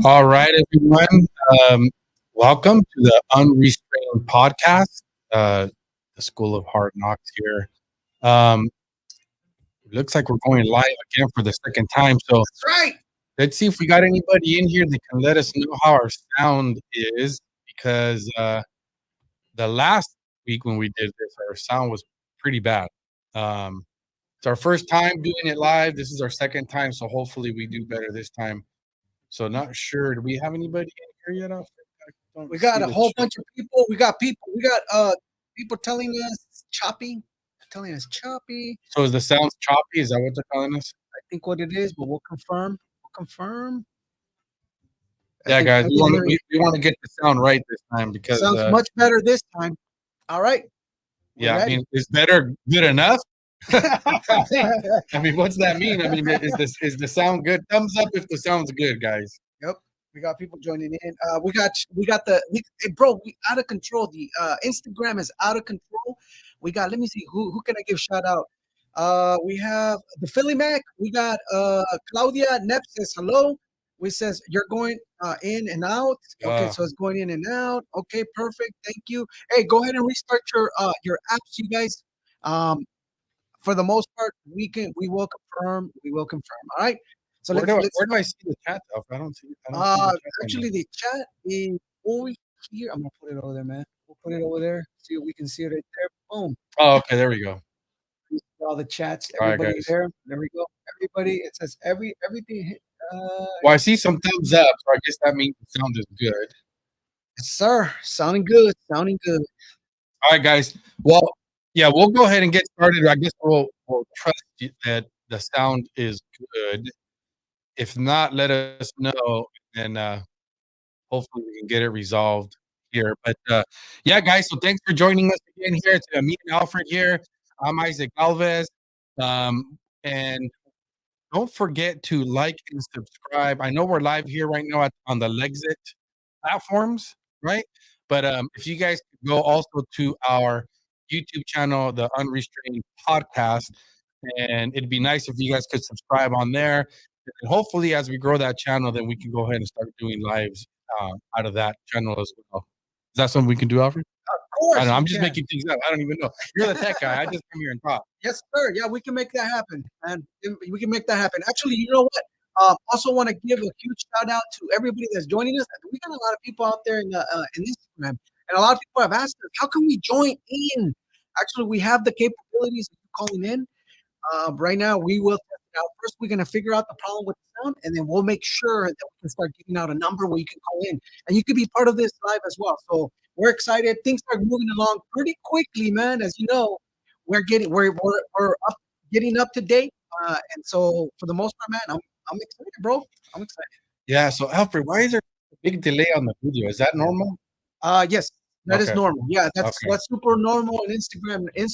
All right, everyone. Um, Welcome to the Unrestrained Podcast, the School of Hard Knocks here. Um, Looks like we're going live again for the second time. So That's right. let's see if we got anybody in here that can let us know how our sound is, because the last week when we did this, our sound was pretty bad. It's our first time doing it live. This is our second time, so hopefully we do better this time. So not sure. Do we have anybody in here yet? We got a whole bunch of people. We got people telling us choppy. So is the sounds choppy? Is that what they're calling us? I think what it is, but we'll confirm. Yeah, guys, we want to get the sound right this time because sounds much better this time. All right. Yeah, I mean, is better good enough? I mean, what's that mean? I mean, is the sound good? Thumbs up if the sound's good, guys. Yep. We got people joining in. We out of control. The Instagram is out of control. We got, let me see, who can I give shout out? We have the Philly Mac. We got Claudia Nepp says hello. We says you're going in and out. Okay, so it's going in and out. Okay, perfect. Thank you. Hey, go ahead and restart your apps, you guys. For the most part, we will confirm. All right. So where do I see the chat? I don't see. Actually, the chat is over here. I'm gonna put it over there, man. We'll put it over there. See, we can see it right there. Boom. Oh, okay. There we go. All the chats. Everybody there. There we go. Everybody. It says everything. Hit, well, I see some thumbs up, so I guess that means the sound is good. Yes, sir. Sounding good. All right, guys. Well, yeah, we'll go ahead and get started. I guess we'll trust that the sound is good. If not, let us know, and hopefully we can get it resolved here. But yeah, guys, so thanks for joining us again here. It's me and Alfred here. I'm Isaac Alves. And don't forget to like and subscribe. I know we're live here right now on the Lexit platforms, right? But if you guys could go also to our YouTube channel, the Unrestrained Podcast, and it'd be nice if you guys could subscribe on there. And hopefully, as we grow that channel, then we can go ahead and start doing lives out of that channel as well. Is that something we can do, Alfred? Of course. I don't know. I'm just making things up. I don't even know. You're the tech guy. I just come here and talk. Yes, sir. Yeah, we can make that happen, man. We can make that happen. Actually, you know what? Also want to give a huge shout out to everybody that's joining us. We got a lot of people out there in Instagram, and a lot of people have asked us, how can we join in? Actually, we have the capabilities of calling in. Right now, we will test it out. First, we're going to figure out the problem with the sound, and then we'll make sure that we can start giving out a number where you can call in. And you could be part of this live as well. So we're excited. Things are moving along pretty quickly, man. As you know, we're up, getting up to date. And so for the most part, man, I'm excited, bro. I'm excited. Yeah. So Alfred, why is there a big delay on the video? Is that normal? Yes. That is normal. Yeah, that's super normal on Instagram. It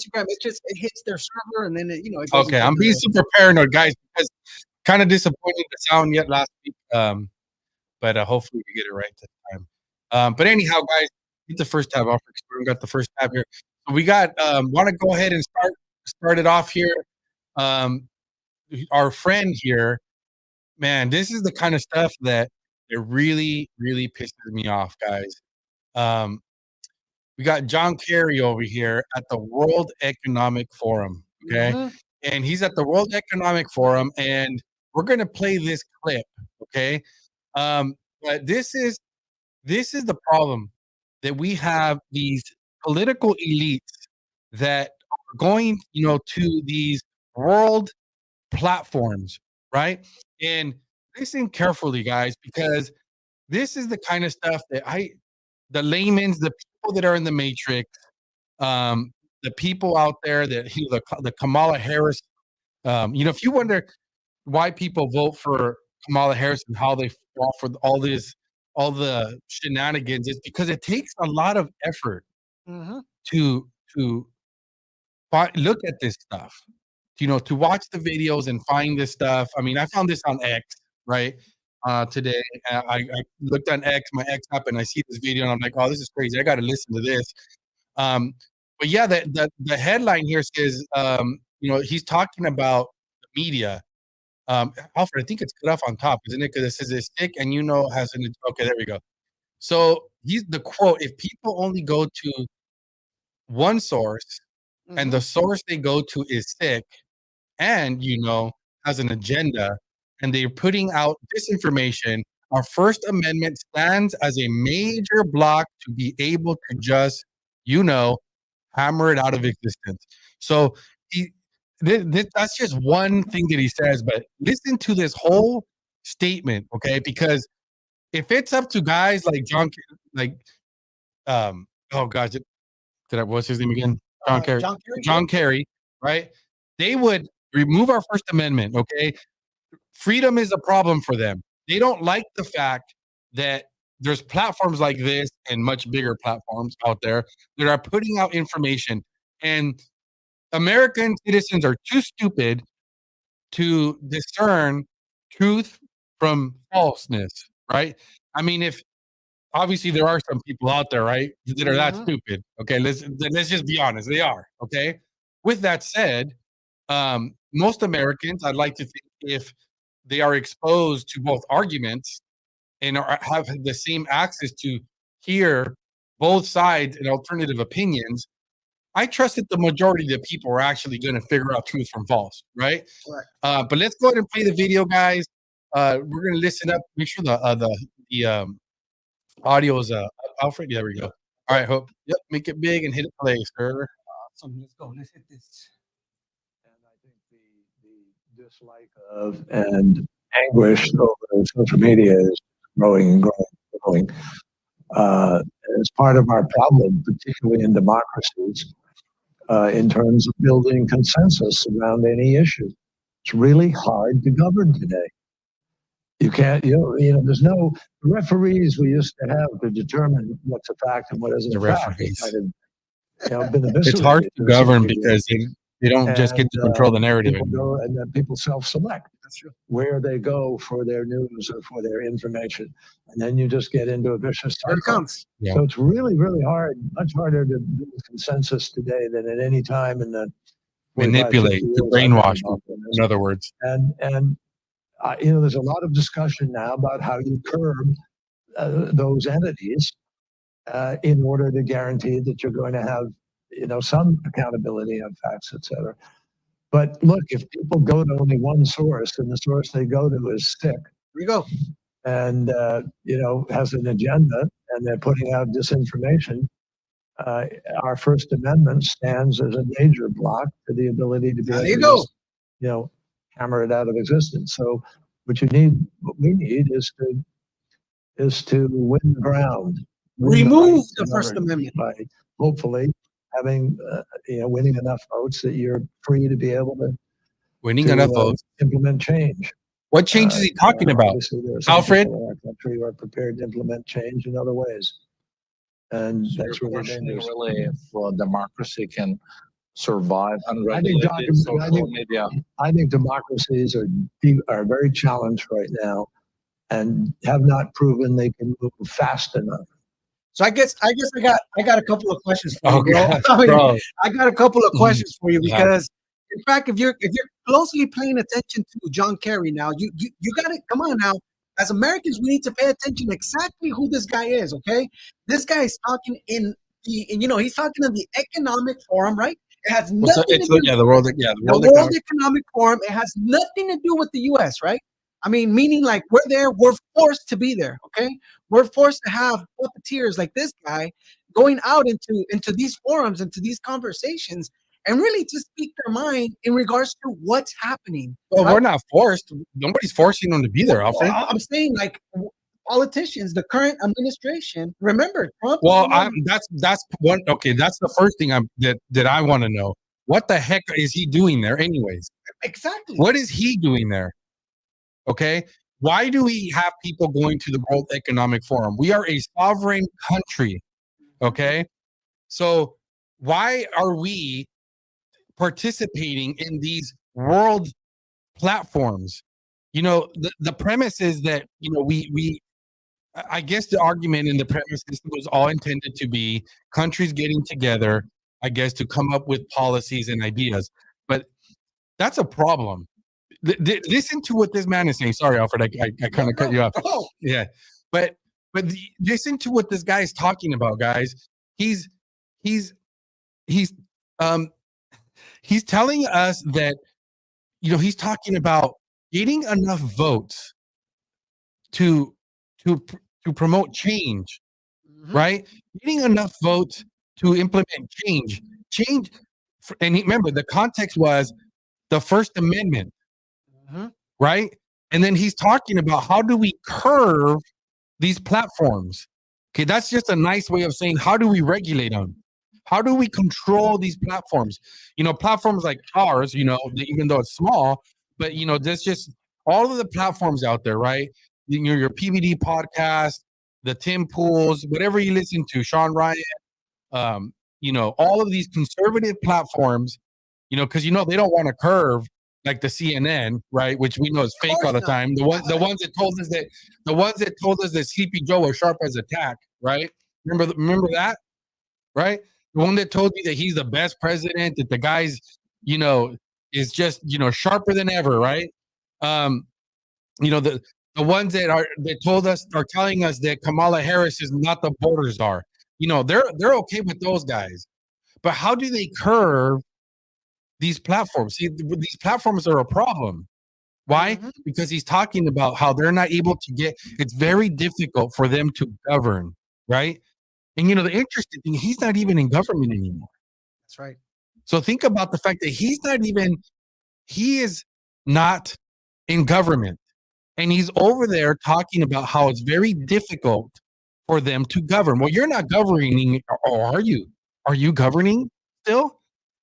hits their server, and then it goes. Okay, I'm being super paranoid, guys, because kind of disappointed the sound yet last week. But hopefully we get it right this time. But anyhow, guys, get the first tab off. We got the first tab here. So we got. Want to go ahead and start it off here. Our friend here, man, this is the kind of stuff that it really, really pisses me off, guys. We got John Kerry over here at the World Economic Forum, okay? Mm-hmm. And he's at the World Economic Forum, and we're going to play this clip, okay? But this is the problem, that we have these political elites that are going, to these world platforms, right? And listen carefully, guys, because this is the kind of stuff that the layman's, the people that are in the matrix, the people out there that the Kamala Harris, if you wonder why people vote for Kamala Harris and how they fall for all the shenanigans, it's because it takes a lot of effort Mhm. to look at this stuff, to watch the videos and find this stuff. I mean, I found this on X, right? Today, I looked on X, my X app, and I see this video, and I'm like, oh, this is crazy. I got to listen to this. Um, but yeah, the headline here says, he's talking about the media. Alfred, I think it's cut off on top, isn't it? Because it says it's sick, and has an okay. There we go. So he's the quote: "If people only go to one source, and the Mhm. source they go to is sick, and has an agenda, and they're putting out disinformation, our First Amendment stands as a major block to be able to just, you know, hammer it out of existence." So he, that's just one thing that he says, but listen to this whole statement, okay? Because if it's up to guys like like, oh gosh, what's his name again? John Kerry. John Kerry, yep. John Kerry, right? They would remove our First Amendment, okay? Freedom is a problem for them. They don't like the fact that there's platforms like this and much bigger platforms out there that are putting out information, and American citizens are too stupid to discern truth from falseness, right? I mean, if obviously there are some people out there, right, that are that Mhm. stupid. Okay, let's just be honest, they are. Okay. With that said, most Americans, I'd like to think, if they are exposed to both arguments and have the same access to hear both sides and alternative opinions, I trust that the majority of the people are actually going to figure out truth from false, right? Correct. But let's go ahead and play the video, guys. We're going to listen up. Make sure the audio is Alfred. There we go. All right, Hope. Yep, make it big and hit it play, sir. Awesome. Let's go. Let's hit this. And I think the dislike of and anguish over social media is growing and growing and growing. It's part of our problem, particularly in democracies, in terms of building consensus around any issue. It's really hard to govern today. You can't, there's no referees we used to have to determine what's a fact and what isn't The a fact. referees. Been It's hard eviscerated to to a certain govern degree. because they don't just get And to control the narrative people anymore. go and then people self-select That's true. where they go for their news or for their information, and then you just get into a vicious Here it cycle. comes. Yeah. So it's really, really hard, much harder to build consensus today than at any time in the 45, Manipulate, 50 to years I've been brainwash, involved in in other words. And there's a lot of discussion now about how you curb those entities in order to guarantee that you're going to have some accountability of facts, et cetera. But look, if people go to only one source and the source they go to is sick Here you go. and has an agenda and they're putting out disinformation, our First Amendment stands as a major block to the ability to be There able you to go. just, hammer it out of existence. So what we need is to win the ground, win the Remove right the to First govern Amendment. by hopefully having winning enough votes that you're free to be able Winning enough votes. implement change. What change is he talking about? Obviously, there are some Alfred? people in our country who are prepared to implement change in other ways, and So that's you're really questioning dangerous. really if democracy can survive I think, unregulated social media. I think democracies are very challenged right now, and have not proven they can move fast enough. So I guess I got a couple of questions for you, Oh, bro. God, I mean, bro. I got a couple of questions for you Yeah. because, in fact, if you're closely paying attention to John Kerry now, you got to come on now. As Americans, we need to pay attention exactly who this guy is. Okay, this guy is talking he's talking in the Economic Forum, right? It has nothing to do The World the World Economic Forum. It has nothing to do with the U.S., right? I mean, meaning like we're there, we're forced to be there, okay? We're forced to have puppeteers like this guy going out into these forums, into these conversations, and really to speak their mind in regards to what's happening. Well, right? we're not forced. Nobody's forcing them to be there, Alfred. I'm saying like politicians, the current administration, remember Trump. Well, that's one. Okay, that's the first thing that I want to know. What the heck is he doing there, anyways? Exactly. What is he doing there? Okay, why do we have people going to the World Economic Forum? We are a sovereign country. Okay, so why are we participating in these world platforms? The premise is that we I guess the argument and the premise this was all intended to be countries getting together, I guess, to come up with policies and ideas. But that's a problem. Listen to what this man is saying. Sorry, Alfred, I kind of cut you off. Yeah, but listen to what this guy is talking about, guys. He's he's he's um he's telling us that he's talking about getting enough votes to to to promote change, right? Getting enough votes to implement change. And remember, the context was the First Amendment, right? And then he's talking about how do we curve these platforms. Okay, that's just a nice way of saying how do we regulate them? How do we control these platforms? Platforms like ours, even though it's small, but there's just all of the platforms out there, right? Your PBD podcast, the Tim Pools, whatever you listen to, Sean Ryan, all of these conservative platforms, because they don't want to curve like the CNN, right? Which we know is fake all the time. The ones that told us that Sleepy Joe was sharp as a tack, right? Remember that, right? The one that told you that he's the best president, that the guy's, is just, sharper than ever, right? The ones that are telling us that Kamala Harris is not the border czar. They're okay with those guys. But how do they curve these platforms? See, these platforms are a problem. Why? Because he's talking about how they're not able to it's very difficult for them to govern, right? And the interesting thing, he's not even in government anymore. That's right. So think about the fact that he is not in government. And he's over there talking about how it's very difficult for them to govern. Well, you're not governing, or are you? Are you governing still?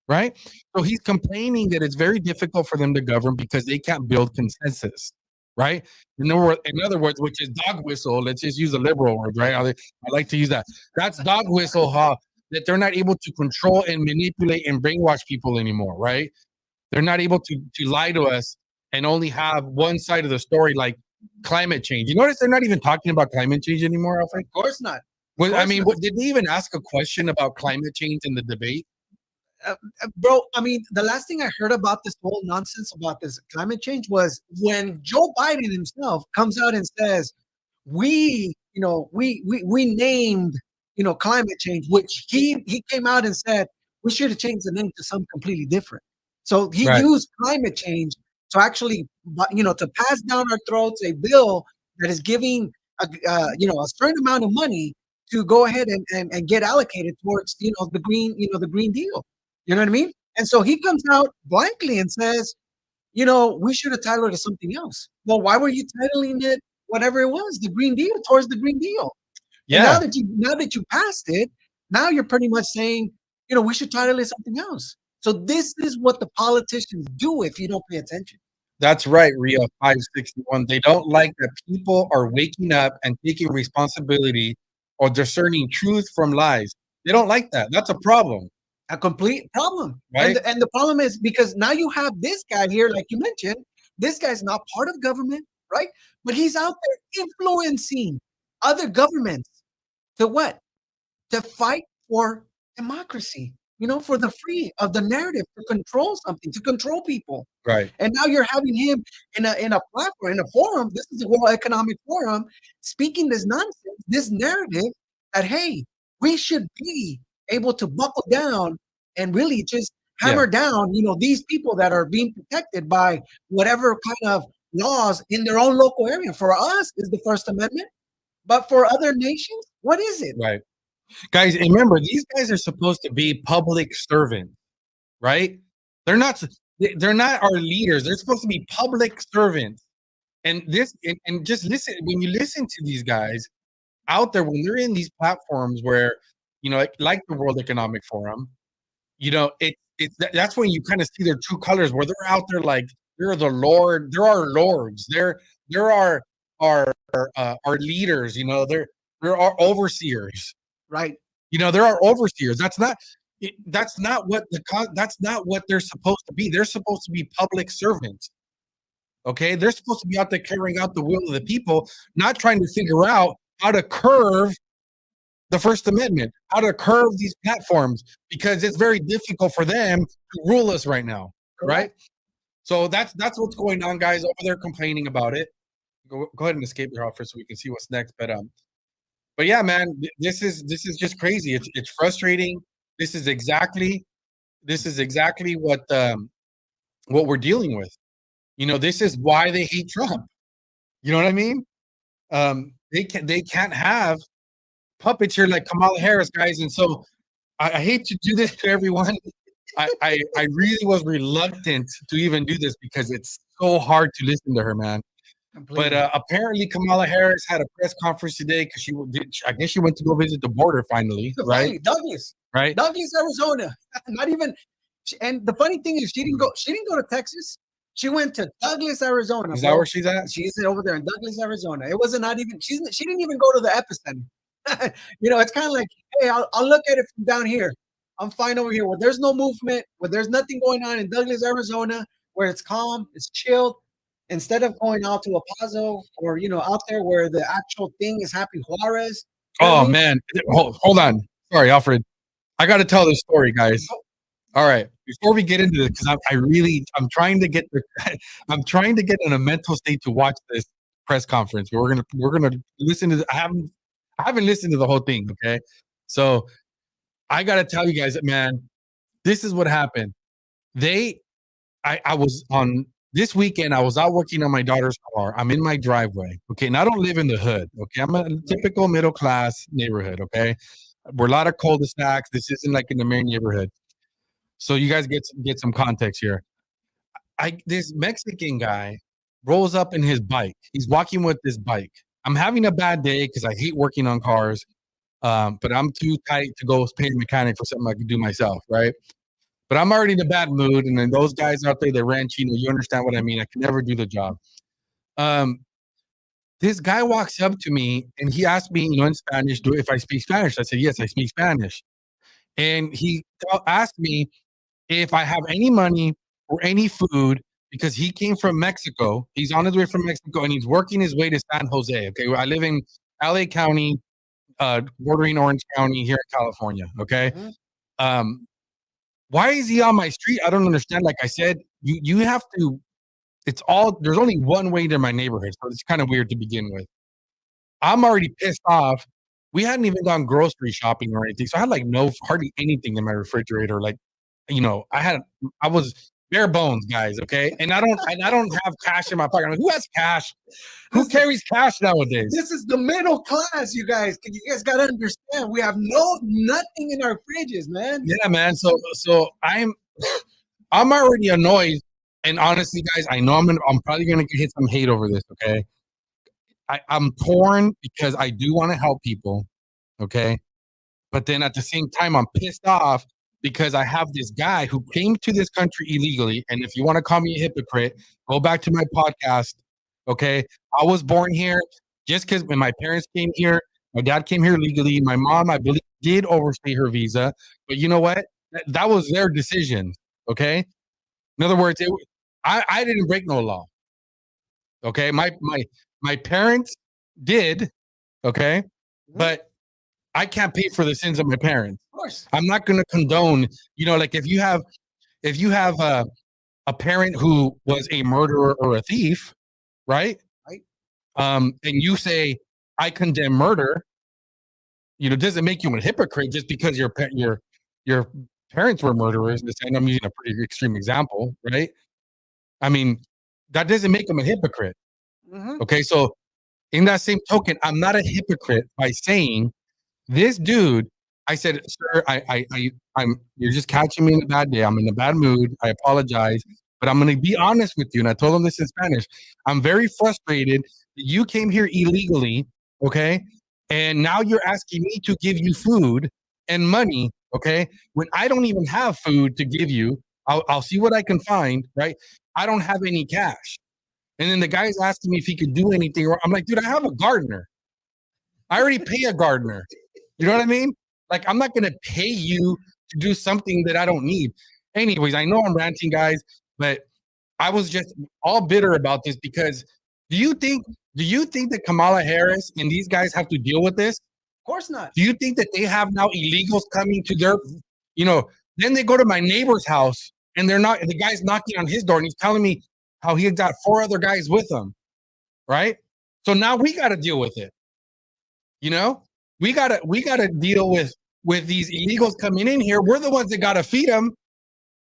Right? So he's complaining that it's very difficult for them to govern because they can't build consensus. Right? In other words, which is dog whistle. Let's just use a liberal word, right? I like to use that. That's dog whistle, that they're not able to control and manipulate and brainwash people anymore, right? They're not able to lie to us and only have one side of the story, like climate change. You notice they're not even talking about climate change anymore, Alfred? Of course not. Did they even ask a question about climate change in the debate? Bro, the last thing I heard about this whole nonsense about this climate change was when Joe Biden himself comes out and says, we named, climate change, which he came out and said, we should have changed the name to something completely different. So he used climate change to actually, to pass down our throats a bill that is giving, a certain amount of money to go ahead and get allocated towards, the Green Deal. You know what I mean? And so he comes out blankly and says, we should have titled it something else. Well, why were you titling it whatever it was, the Green Deal, towards the Green Deal? Yeah. And now that you passed it, now you're pretty much saying, we should title it something else. So this is what the politicians do if you don't pay attention. That's right, Rio 561. They don't like that people are waking up and taking responsibility or discerning truth from lies. They don't like that. That's a problem. A complete problem. Right? And the problem is because now you have this guy here, like you mentioned, this guy's not part of government, right? But he's out there influencing other governments to what? To fight for democracy, for the free of the narrative, to control something, to control people. Right. And now you're having him in a platform, in a forum. This is the World Economic Forum, speaking this nonsense, this narrative that, hey, we should be able to buckle down and really just hammer down, these people that are being protected by whatever kind of laws in their own local area. For us, is the First Amendment, but for other nations, what is it? Right. Guys, and remember, these guys are supposed to be public servants, right? They're not our leaders. They're supposed to be public servants. And just listen, when you listen to these guys out there, when they're in these platforms where, like the World Economic Forum, that's when you kind of see their true colors, where they're out there like they're the Lord, there are lords, there are our leaders, there are overseers, Right. there are overseers. That's not what they're supposed to be. They're supposed to be public servants. Okay, they're supposed to be out there carrying out the will of the people, not trying to figure out how to curve the First Amendment, how to curve these platforms, because it's very difficult for them to rule us right now, right? So that's what's going on, guys, over there complaining about it. Go ahead and escape your office so we can see what's next. But yeah, man, this is just crazy. It's frustrating. This is exactly what we're dealing with. This is why they hate Trump. You know what I mean? They can't have puppets here like Kamala Harris, guys. And so I hate to do this to everyone. I really was reluctant to even do this because it's so hard to listen to her, man. Completely. But apparently Kamala Harris had a press conference today because I guess she went to go visit the border finally, right? Douglas, right? Douglas, Arizona. Not even. And the funny thing is, she didn't go to Texas. She went to Douglas, Arizona. Is that where she's at? She's over there in Douglas, Arizona. It wasn't not even. She didn't even go to the epicenter. It's kind of like, hey, I'll look at it from down here. I'm fine over here where there's no movement, where there's nothing going on in Douglas, Arizona, where it's calm, it's chilled. Instead of going out to El Paso or out there where the actual thing is happening, Juarez. Oh man, hold on. Sorry, Alfred. I got to tell this story, guys. All right, before we get into this, because I'm trying to get in a mental state to watch this press conference. We're gonna listen to. I haven't listened to the whole thing. Okay, so I got to tell you guys that, man, this is what happened. I was on this weekend. I was out working on my daughter's car. I'm in my driveway. Okay, and I don't live in the hood. Okay, I'm a typical middle class neighborhood. Okay, we're a lot of cul-de-sacs. This isn't like in the main neighborhood. So you guys get some context here. This Mexican guy rolls up in his bike. He's walking with this bike. I'm having a bad day because I hate working on cars, but I'm too tight to go pay a mechanic for something I can do myself, right? But I'm already in a bad mood, and then those guys out there, they're ranching. You understand what I mean? I can never do the job. This guy walks up to me and he asked me, in Spanish, if I speak Spanish. I said, yes, I speak Spanish. And he asked me if I have any money or any food, because he came from Mexico. He's on his way from Mexico and he's working his way to San Jose. Okay, I live in LA County, bordering Orange County here in California. Okay. Mm-hmm. Why is he on my street? I don't understand. Like I said, you have to. There's only one way to my neighborhood, so it's kind of weird to begin with. I'm already pissed off. We hadn't even gone grocery shopping or anything, so I had hardly anything in my refrigerator. I was bare bones, guys. Okay, and I don't have cash in my pocket. I'm like, who has cash? Who carries cash nowadays? This is the middle class, you guys. You guys got to understand. We have nothing in our fridges, man. Yeah, man. So I'm already annoyed, and honestly, guys, I know I'm probably gonna hit some hate over this. Okay, I'm torn because I do want to help people. Okay, but then at the same time, I'm pissed off because I have this guy who came to this country illegally. And if you want to call me a hypocrite, go back to my podcast. Okay. I was born here just because when my parents came here, my dad came here legally. My mom, I believe, did overstay her visa. But you know what? That was their decision. Okay. In other words, I didn't break no law. Okay. My parents did. Okay. But I can't pay for the sins of my parents. Of course. I'm not going to condone, like if you have a parent who was a murderer or a thief, right? Right. And you say, I condemn murder, doesn't make you a hypocrite just because your parents were murderers. And I'm using a pretty extreme example, right? I mean, that doesn't make them a hypocrite. Mm-hmm. Okay. So in that same token, I'm not a hypocrite by saying, this dude, I said, sir, you're just catching me in a bad day. I'm in a bad mood. I apologize. but I'm going to be honest with you. And I told him this in Spanish. I'm very frustrated that you came here illegally, okay? And now you're asking me to give you food and money, okay? When I don't even have food to give you, I'll see what I can find, right? I don't have any cash. And then the guy's asking me if he could do anything. I'm like, dude, I have a gardener. I already pay a gardener. You know what I mean? Like, I'm not going to pay you to do something that I don't need. Anyways, I know I'm ranting, guys, but I was just all bitter about this because do you think that Kamala Harris and these guys have to deal with this? Of course not. Do you think that they have now illegals coming to their, then they go to my neighbor's house and the guy's knocking on his door and he's telling me how he got 4 other guys with him, right? So now we got to deal with it. We gotta deal with these illegals coming in here. We're the ones that gotta feed them.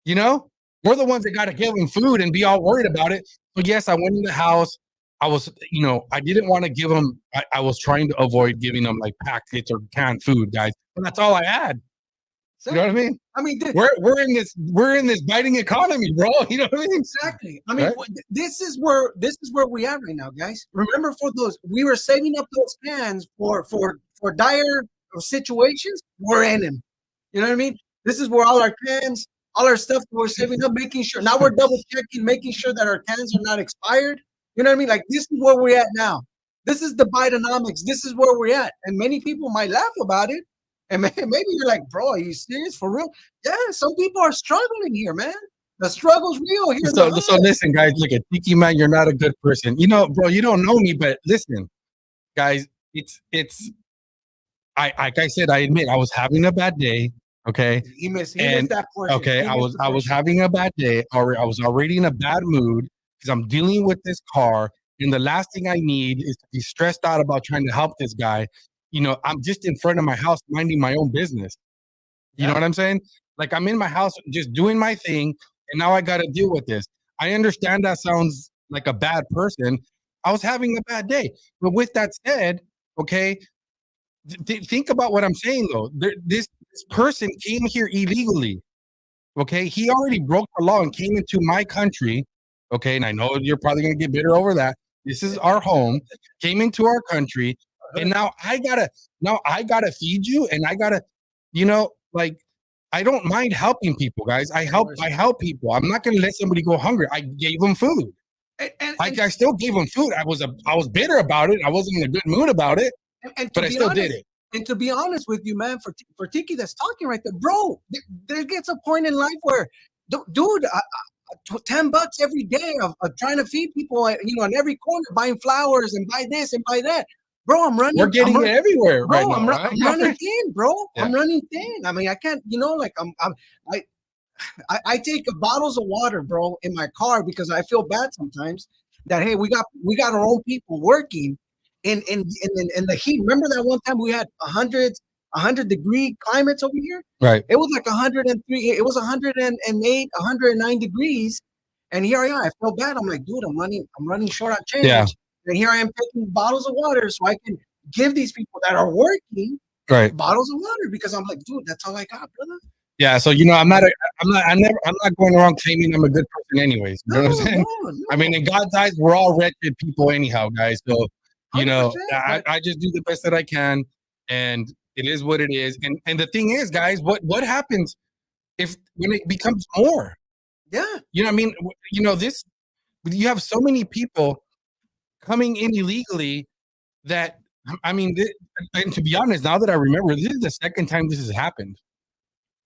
We're the ones that gotta give them food and be all worried about it. So yes, I went in the house. I was, I didn't want to give them. I was trying to avoid giving them like packets or canned food, guys. But that's all I had. You know what I mean? I mean, we're in this biting economy, bro. You know what I mean? Exactly. I mean, right? this is where we are right now, guys. Remember, we were saving up those cans for dire situations. We're in them. You know what I mean? This is where all our cans, all our stuff we're saving up, making sure. Now we're double checking, making sure that our cans are not expired. You know what I mean? Like, this is where we're at now. This is the Bidenomics. This is where we're at. And many people might laugh about it. And maybe you're like, bro, are you serious for real? Yeah, some people are struggling here, man. The struggle's real here. So listen, guys, look at Tiki Man. You're not a good person. Bro, you don't know me, but listen, guys, it's like I said, I admit I was having a bad day. Okay. He missed that portion. Okay, I was having a bad day. I was already in a bad mood because I'm dealing with this car. And the last thing I need is to be stressed out about trying to help this guy. I'm just in front of my house minding my own business. You know what I'm saying? Like, I'm in my house just doing my thing, and now I got to deal with this. I understand that sounds like a bad person. I was having a bad day. But with that said, okay, think about what I'm saying, though. This person came here illegally, okay? He already broke the law and came into my country, okay? And I know you're probably going to get bitter over that. This is our home, came into our country. And now I gotta feed you, and I gotta, like, I don't mind helping people, guys. I help people. I'm not gonna let somebody go hungry. I gave them food. I still gave them food. I was bitter about it. I wasn't in a good mood about it, but I still did it. And to be honest with you, man, for Tiki that's talking right there, bro, there gets a point in life where, dude, $10 every day of trying to feed people, on every corner, buying flowers and buy this and buy that. Bro, I'm running. We're getting it everywhere, bro. Right I'm now, right? running thin, bro. Yeah. I'm running thin. I mean, I can't. I take bottles of water, bro, in my car because I feel bad sometimes. That hey, we got our own people working in the heat. Remember that one time we had 100-degree climates over here? Right. It was like 103. It was 108, 109 degrees, and here I am. I feel bad. I'm like, dude, I'm running short on change. Yeah. And here I am taking bottles of water so I can give these people that are working bottles of water because I'm like, dude, that's all I got, brother. Yeah, so I'm not going around claiming I'm a good person anyways. You know what I'm saying? No. I mean, in God's eyes, we're all wretched people anyhow, guys. So, 100%, I just do the best that I can, and it is what it is. And the thing is, guys, what happens when it becomes more? Yeah. I mean, you have so many people coming in illegally that, I mean, and to be honest, now that I remember, this is the second time this has happened.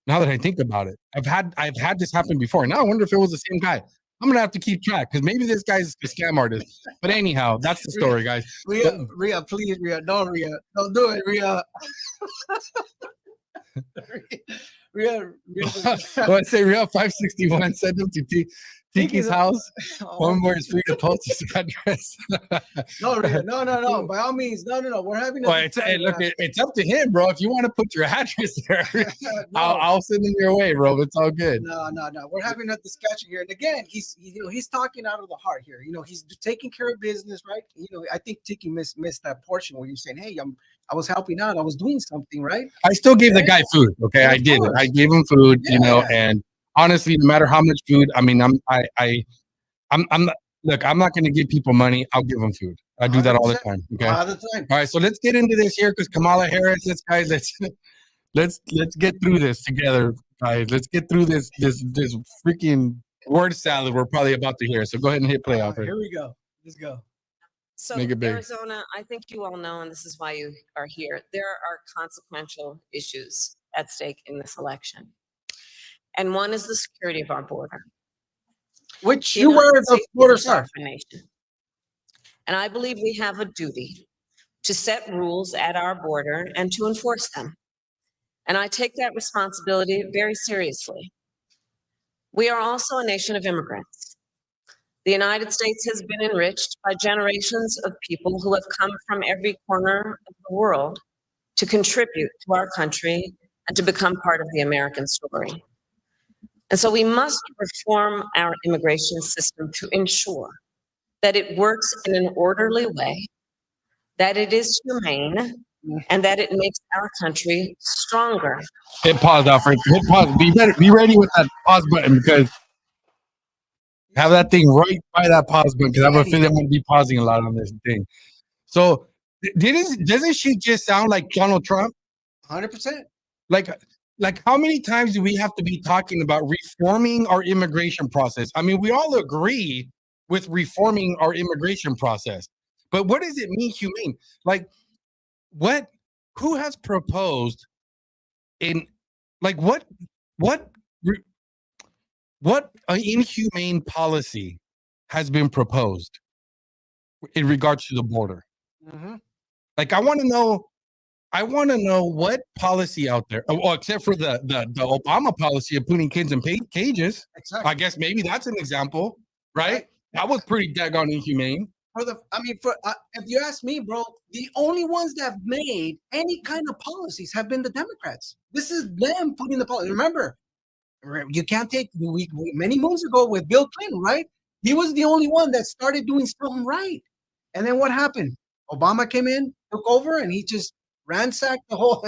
Now that I think about it, I've had this happen before. Now I wonder if it was the same guy. I'm gonna have to keep track because maybe this guy's a scam artist. But anyhow, that's the story, guys. Rhea, please, Rhea, don't do it, Rhea. Rhea. Well, say Rhea 561. Send them to Tiki's house. One more is free to post his address. No, Rhea, no. By all means, no. We're having. It's up to him, bro. If you want to put your address there, I'll send them your way, bro. It's all good. No. We're having a discussion here, and again, he's talking out of the heart here. He's taking care of business, right? I think Tiki missed that portion where you're saying, hey, I was helping out. I was doing something, right? I still gave the guy food. Okay, I did it. I gave him food, and honestly, no matter how much food, I mean, I'm not, look, I'm not going to give people money. I'll give them food. I do that all the 100%. time. Okay. All the time. All right. So let's get into this here because Kamala Harris. Let's get through this together, guys. Let's get through this freaking word salad we're probably about to hear. So go ahead and hit play, Alfred. Here we go. Let's go. So Make it big. Arizona, I think you all know, and this is why you are here, there are consequential issues at stake in this election. And one is the security of our border. Which The you were United the States is a border star. sovereign nation. And I believe we have a duty to set rules at our border and to enforce them. And I take that responsibility very seriously. We are also a nation of immigrants. The United States has been enriched by generations of people who have come from every corner of the world to contribute to our country and to become part of the American story. And so we must reform our immigration system to ensure that it works in an orderly way, that it is humane, and that it makes our country stronger. Hit pause, Alfred. Hit pause. Be ready with that pause button because have that thing right by that pause button because I have a feeling I'm going to be pausing a lot on this thing. So doesn't she just sound like Donald Trump? 100%. Like how many times do we have to be talking about reforming our immigration process? I mean, we all agree with reforming our immigration process, but what does it mean humane? Like who has proposed in like what inhumane policy has been proposed in regards to the border? Mm-hmm. Like I want to know what policy out there, well, except for the Obama policy of putting kids in cages. Exactly. I guess maybe that's an example, right? Right. That was pretty daggone inhumane. If you ask me, bro, the only ones that have made any kind of policies have been the Democrats. This is them putting the policy. Remember, you can't take many moons ago with Bill Clinton, right? He was the only one that started doing something right. And then what happened? Obama came in, took over, and he just ransacked the whole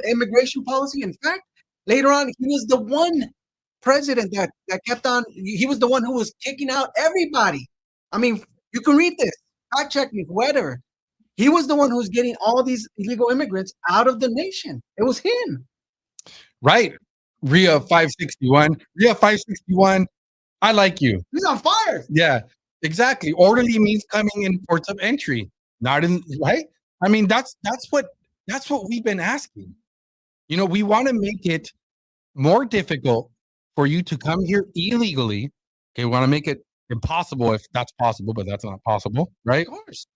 immigration policy. In fact, later on, he was the one president that kept on. He was the one who was kicking out everybody. I mean, you can read this. Fact check me, whatever. He was the one who was getting all these illegal immigrants out of the nation. It was him. Right. Rhea 561. Rhea 561. I like you. He's on fire. Yeah, exactly. Orderly means coming in ports of entry, not in right. I mean, that's what we've been asking. You know, we want to make it more difficult for you to come here illegally. Okay, we want to make it impossible if that's possible, but that's not possible, right? Of course.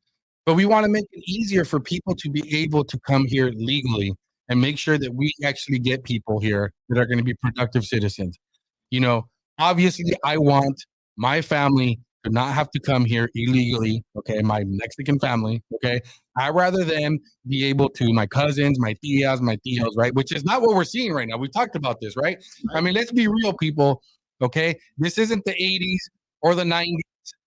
But we want to make it easier for people to be able to come here legally and make sure that we actually get people here that are going to be productive citizens. You know, obviously, I want my family to not have to come here illegally. Okay, my Mexican family. Okay, I'd rather them be able to, my cousins, my tias, my tios, right? Which is not what we're seeing right now. We talked about this, right? I mean, let's be real, people. Okay, this isn't the 80s or the 90s,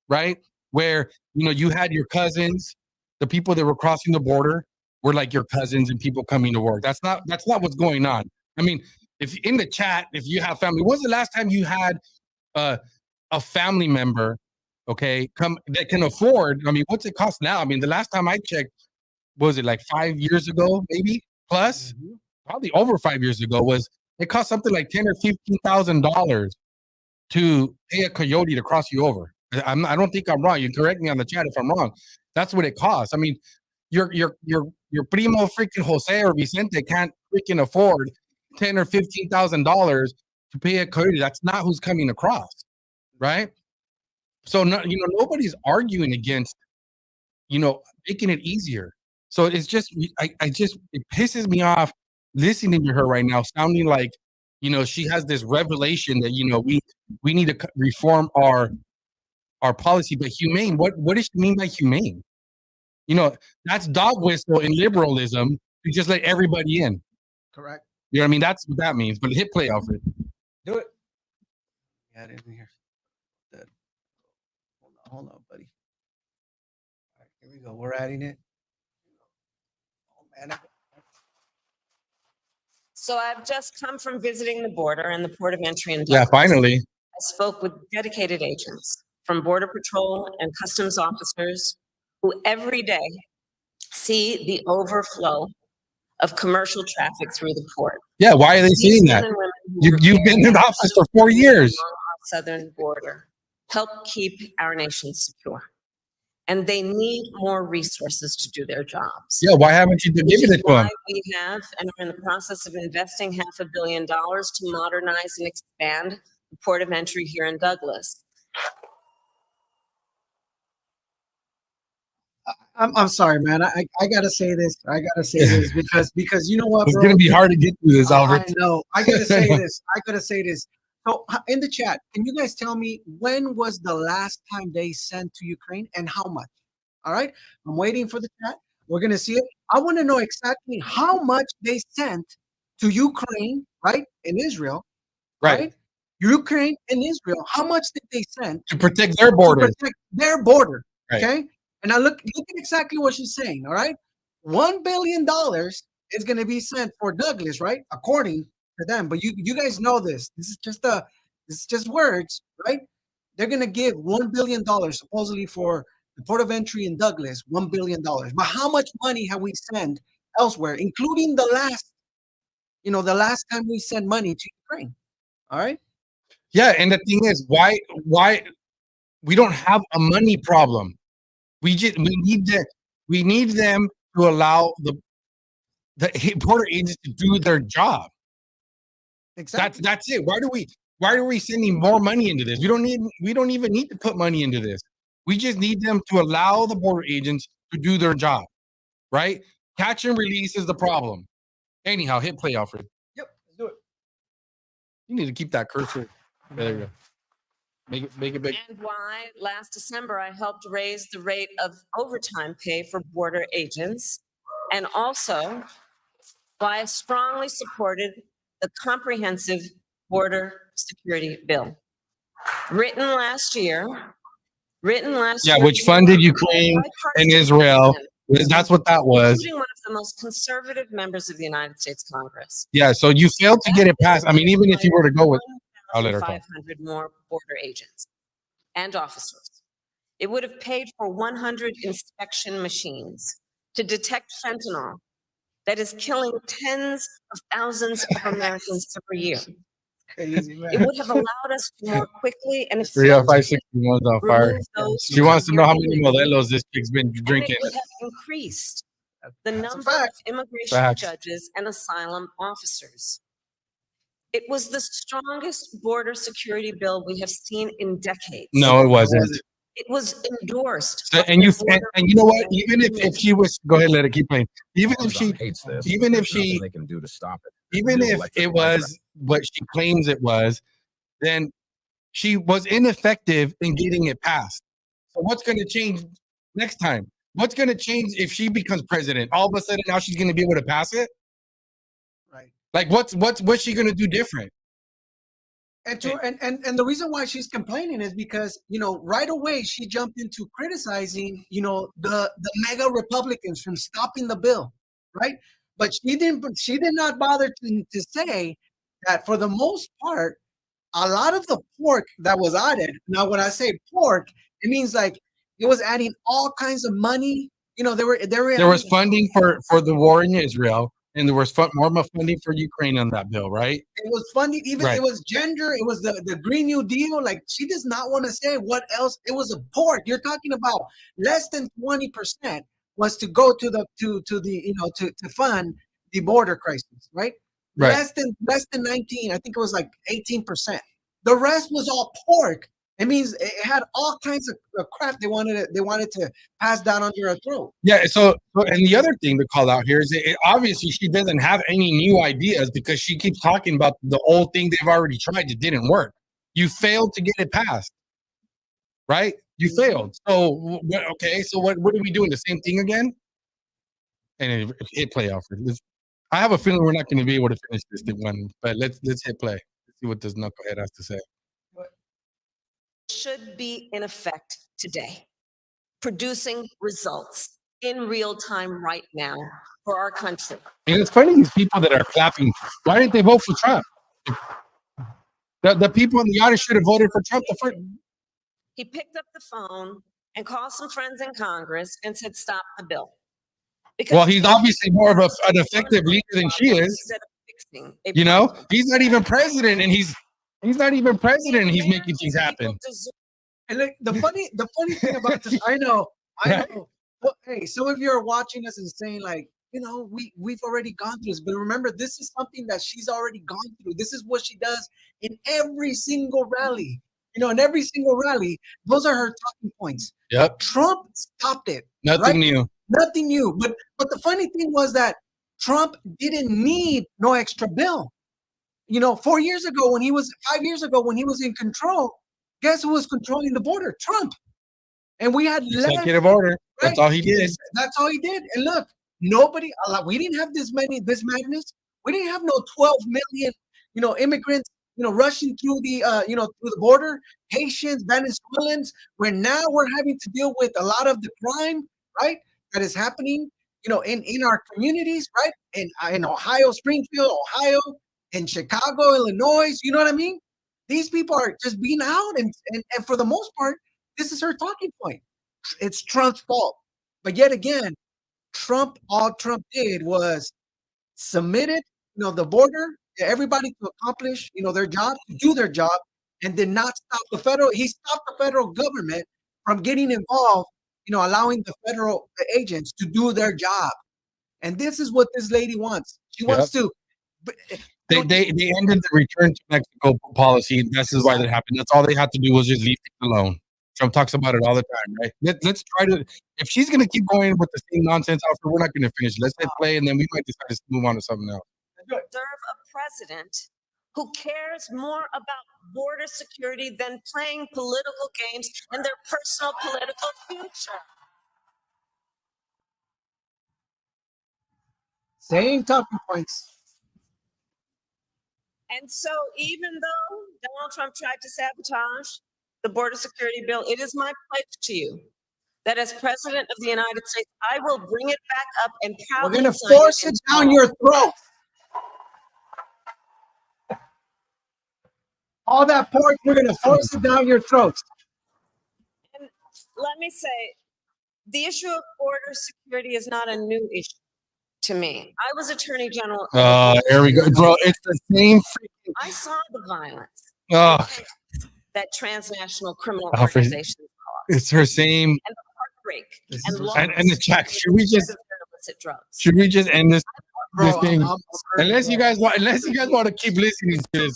right? Where you had your cousins, the people that were crossing the border were like your cousins and people coming to work. That's not what's going on. I mean, if in the chat, if you have family, when's the last time you had a family member, okay, come that can afford? I mean, what's it cost now? I mean, the last time I checked, was it like 5 years ago, maybe plus, probably over 5 years ago? Was it cost something like $10,000 or $15,000 to pay a coyote to cross you over? I don't think I'm wrong. You correct me on the chat if I'm wrong. That's what it costs. I mean, your primo freaking Jose or Vicente can't freaking afford $10,000 or $15,000 to pay a coyote. That's not who's coming across, right? So nobody's arguing against making it easier. So it's just it pisses me off listening to her right now, sounding like she has this revelation that we need to reform our policy. But humane, what does she mean by humane? That's dog whistle in liberalism to just let everybody in. Correct. You know what I mean? That's what that means. But hit play, Alfred. Do it. Got it in here. Good. Hold on, buddy. All right, here we go. We're adding it. Oh man. So I've just come from visiting the border and the port of entry in Yeah, Douglas. finally. I spoke with dedicated agents from Border Patrol and customs officers who every day see the overflow of commercial traffic through the port. Yeah, why are they These seeing men that? and women who work You've been in office for 4 years. along our southern border help keep our nation secure. And they need more resources to do their jobs. Yeah, why haven't you been Which giving is it to them? why we have and are in the process of investing $500 million to modernize and expand the port of entry here in Douglas. I'm sorry, man. I gotta say this. I gotta say this because you know what, It's bro? gonna be hard to get through this, Albert. I know. I gotta say this. I gotta say this. So in the chat, can you guys tell me when was the last time they sent to Ukraine and how much? All right. I'm waiting for the chat. We're gonna see it. I want to know exactly how much they sent to Ukraine, right? In Israel, Right. Ukraine and Israel. How much did they send To protect their to borders. protect their border? Right. Okay. And now look at exactly what she's saying. All right. $1 billion is going to be sent for Douglas, right? According to them. But you guys know this. This is just words, right? They're going to give $1 billion supposedly for the port of entry in Douglas, $1 billion. But how much money have we sent elsewhere, including the last time we sent money to Ukraine? All right. Yeah, and the thing is, why we don't have a money problem. We need them to allow the border agents to do their job. Exactly. That's it. Why are we sending more money into this? We don't even need to put money into this. We just need them to allow the border agents to do their job, right? Catch and release is the problem. Anyhow, hit play, Alfred. Yep. Let's do it. You need to keep that cursor. There you go. Make it big. And why last December I helped raise the rate of overtime pay for border agents, and also why I strongly supported the comprehensive border security bill. Written last year. Yeah, which funded Ukraine and Israel. That's what that was. Including one of the most conservative members of the United States Congress. Yeah, so you failed to get it passed. I mean, even if you were to go with, I'll let her talk. 500 more border agents and officers. It would have paid for 100 inspection machines to detect fentanyl that is killing tens of thousands of Americans every year. Crazy, man. It would have allowed us to more quickly and 3 out of 5, effectively 61 on fire. remove those She wants to know how many illegally. modelos this chick's been And drinking. it would have increased the That's a number of fact. immigration Facts. judges and asylum officers. It was the strongest border security bill we have seen in decades. No, it wasn't. It was endorsed. So, by and the you Border and you know what? Patrol Even if she was, go ahead, let it keep playing. Even if she, hates this. even if There's nothing she, they can do to stop it. even New if electric it bike was what she claims it was, then she was ineffective in getting it passed. So what's going to change next time? What's going to change if she becomes president? All of a sudden now she's going to be able to pass it? Right. Like what's she going to do different? And the reason why she's complaining is because right away she jumped into criticizing the mega Republicans from stopping the bill, right? But she did not bother to say that for the most part, a lot of the pork that was added. Now, when I say pork, it means like it was adding all kinds of money. There was funding for the war in Israel, and there was more funding for Ukraine on that bill, right? It was funding, even Right. it was gender, it was the Green New Deal. Like she does not want to say what else. It was a pork. You're talking about less than 20% was to go to the to fund the border crisis, right? Right. Less than 19. I think it was like 18%. The rest was all pork. It means it had all kinds of crap they wanted to pass down under our throat. Yeah. So and the other thing to call out here is obviously she doesn't have any new ideas because she keeps talking about the old thing they've already tried. It didn't work. You failed to get it passed, right? You failed. So okay. So what are we doing? The same thing again? And hit play, Alfred. I have a feeling we're not going to be able to finish this one, but let's hit play. Let's see what this knucklehead has to say. Should be in effect today, producing results in real time right now for our country. And it's funny, these people that are clapping, why didn't they vote for Trump? The people in the audience should have voted for Trump the first. He picked up the phone and called some friends in Congress and said, stop the bill. Because Well, he's obviously more of an effective leader than she is. instead of fixing a You know, problem. he's not even president, and he's not even president, and he's making things happen. And like the funny thing about this, I know. Well, hey, some of you are watching us and saying like, we've already gone through this, but remember, this is something that she's already gone through. This is what she does in every single rally. In every single rally, those are her talking points. Yep. Trump stopped it. Nothing new. Nothing new. But the funny thing was that Trump didn't need no extra bill. 5 years ago when he was in control, guess who was controlling the border? Trump. And we had Executive order. That's all he did. That's all he did. And look, we didn't have this madness. We didn't have no 12 million, immigrants, rushing through the, through the border, Haitians, Venezuelans, where now we're having to deal with a lot of the crime, right, that is happening, in our communities, right, in Ohio, Springfield, Ohio, in Chicago, Illinois, you know what I mean? These people are just being out, and for the most part, this is her talking point. It's Trump's fault. But yet again, all Trump did was submitted, the border, everybody to accomplish, their job, to do their job, and did not stop he stopped the federal government from getting involved, allowing the federal agents to do their job. And this is what this lady wants. She wants to. They ended the return to Mexico policy, and this is why that happened. That's all they had to do was just leave it alone. Trump talks about it all the time, right? Let's try to. If she's going to keep going with the same nonsense, we're not going to finish. Let's hit play, and then we might decide to move on to something else. Serve a president who cares more about border security than playing political games and their personal political future. Same talking points. And so even though Donald Trump tried to sabotage the border security bill, it is my pledge to you that as president of the United States, I will bring it back up and proudly. We're going to force it down your throat. All that pork, we're going to force it down your throats. And let me say, the issue of border security is not a new issue to me. I was Attorney General. There we go, bro. It's the same freaking. I saw the violence that transnational criminal organizations cause. It's her same. And the heartbreak and the check. Should we just end this? Bro, this thing? Unless you guys want to keep listening to this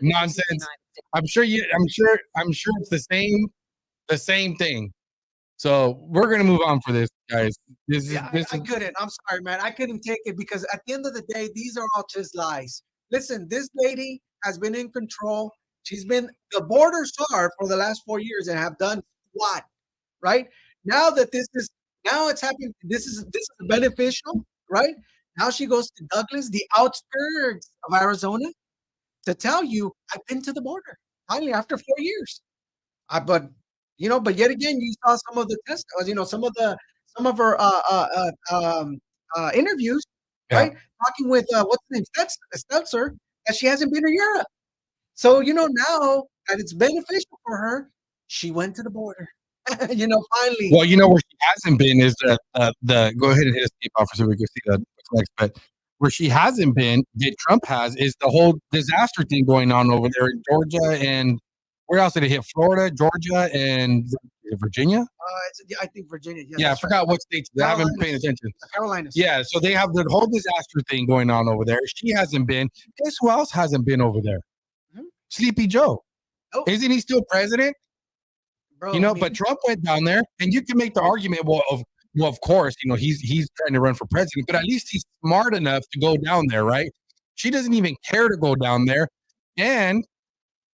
nonsense, I'm sure it's the same thing. So we're gonna move on for this, guys. I couldn't. I'm sorry, man. I couldn't take it because at the end of the day, these are all just lies. Listen, this lady has been in control. She's been the border czar for the last 4 years and have done what? Right? Now that it's happening, this is beneficial, right? Now she goes to Douglas, the outskirts of Arizona, to tell you, I've been to the border. Finally, after 4 years. But yet again, you saw some of the some of her interviews, right? Talking with what's his name, Stelzer, that she hasn't been to Europe. So now that it's beneficial for her, she went to the border. Finally. Well, where she hasn't been is the go ahead and hit escape off so we can see the next. But where she hasn't been, that Trump has, is the whole disaster thing going on over there in Georgia, and where else did it hit? Florida, Georgia, and Virginia. I think Virginia. Yeah, I forgot what states. I haven't been paying attention. The Carolinas. Yeah, so they have the whole disaster thing going on over there. She hasn't been. Guess who else hasn't been over there? Sleepy Joe. Oh. Isn't he still president? Bro, But Trump went down there, and you can make the argument, of course, he's trying to run for president, but at least he's smart enough to go down there, right? She doesn't even care to go down there. And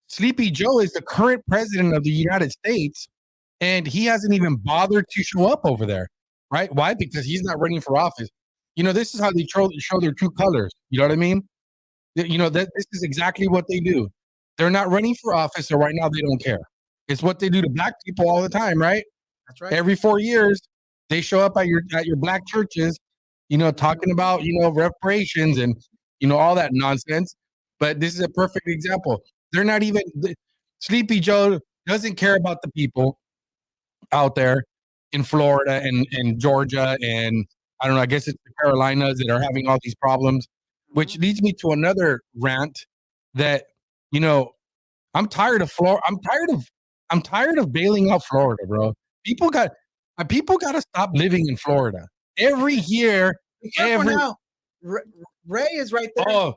Sleepy Joe is the current president of the United States, and he hasn't even bothered to show up over there, right? Why? Because he's not running for office. This is how they show their true colors. You know what I mean? That this is exactly what they do. They're not running for office, so right now they don't care. It's what they do to black people all the time, right? That's right. Every 4 years, they show up at your black churches, talking about reparations and all that nonsense. But this is a perfect example. They're not even Sleepy Joe doesn't care about the people out there in Florida and Georgia and I don't know. I guess it's the Carolinas that are having all these problems, which leads me to another rant that I'm tired of Florida. I'm tired of bailing out Florida, bro. People got to stop living in Florida every year. Be careful now. Ray is right there. Oh,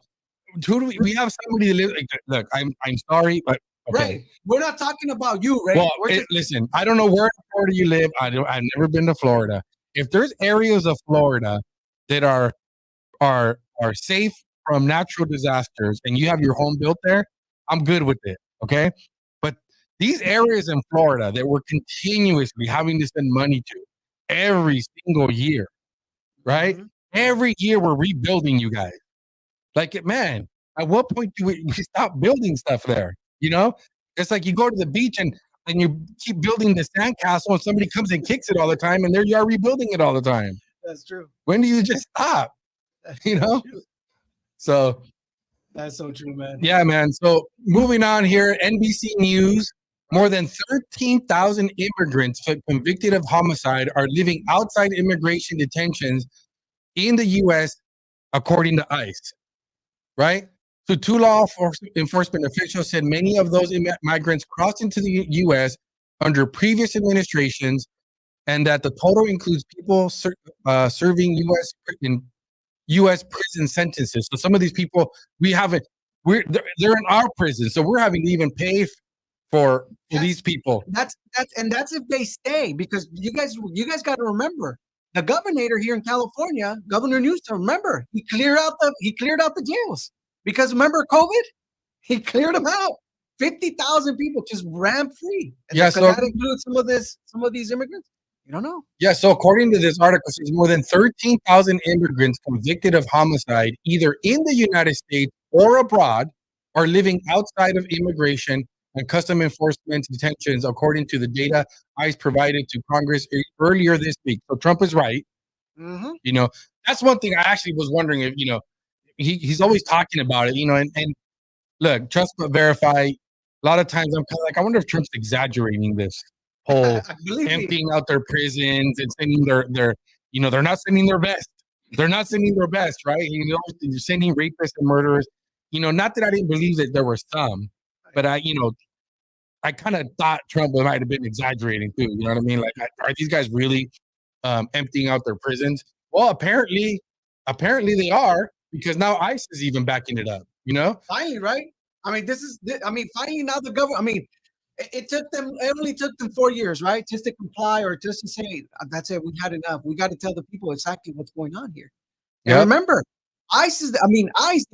who do we have somebody that lives? Look, I'm sorry, but okay. Ray, we're not talking about you, Ray. Well, listen, I don't know where in Florida you live. I've never been to Florida. If there's areas of Florida that are safe from natural disasters and you have your home built there, I'm good with it. Okay. But these areas in Florida that we're continuously having to spend money to every single year, right? Every year we're rebuilding you guys. Like, man, at what point do we stop building stuff there? It's like you go to the beach and you keep building the sandcastle and somebody comes and kicks it all the time and there you are rebuilding it all the time. That's true. When do you just stop? So that's so true, man. Yeah, man. So moving on here, NBC News, more than 13,000 immigrants convicted of homicide are living outside immigration detentions in the U.S., according to ICE, right? So two law enforcement officials said many of those migrants crossed into the U.S. under previous administrations and that the total includes people serving U.S. prison sentences. So some of these people, they're in our prison, so we're having to even pay for these people. That's if they stay, because you guys got to remember the governor here in California, Governor Newsom. Remember, he cleared out the jails because remember COVID, he cleared them out. 50,000 people just ran free. And so that includes some of these immigrants. You don't know. Yeah, so according to this article, it says more than 13,000 immigrants convicted of homicide, either in the United States or abroad, are living outside of immigration and custom enforcement detentions, according to the data ICE provided to Congress earlier this week. So Trump is right. That's one thing I actually was wondering if, he's always talking about it, and look, trust but verify. A lot of times I'm kind of like, I wonder if Trump's exaggerating this whole emptying out their prisons and sending their they're not sending their best. They're not sending their best, right? They're sending rapists and murderers. Not that I didn't believe that there were some, but I kind of thought Trump might have been exaggerating too. You know what I mean? Like, are these guys really emptying out their prisons? Well, apparently they are, because now ICE is even backing it up. Finally, right? Finally now the government. It only took them 4 years, right? Just to comply or just to say, that's it, we had enough. We got to tell the people exactly what's going on here. And remember, ICE,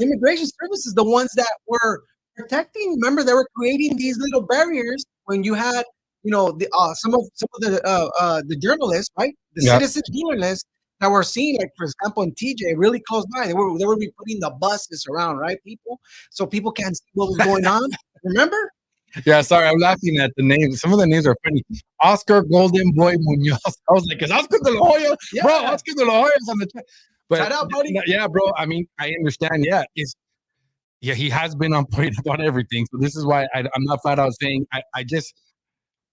Immigration Service is the ones that were protecting. Remember, they were creating these little barriers when you had, some of the journalists, right? The citizen journalists that were seen, like, for example, in TJ, really close by. They were putting the buses around, right, so people can't see what was going on. Remember? Yeah, sorry, I'm laughing at the names. Some of the names are funny. Oscar Golden Boy Munoz. I was like, is Oscar de la Hoya? Yeah. Bro, Oscar de la Hoya is on the chat. But shout out, buddy. Yeah, bro. I understand. Yeah, he has been on point about everything. So this is why I'm not flat out saying I just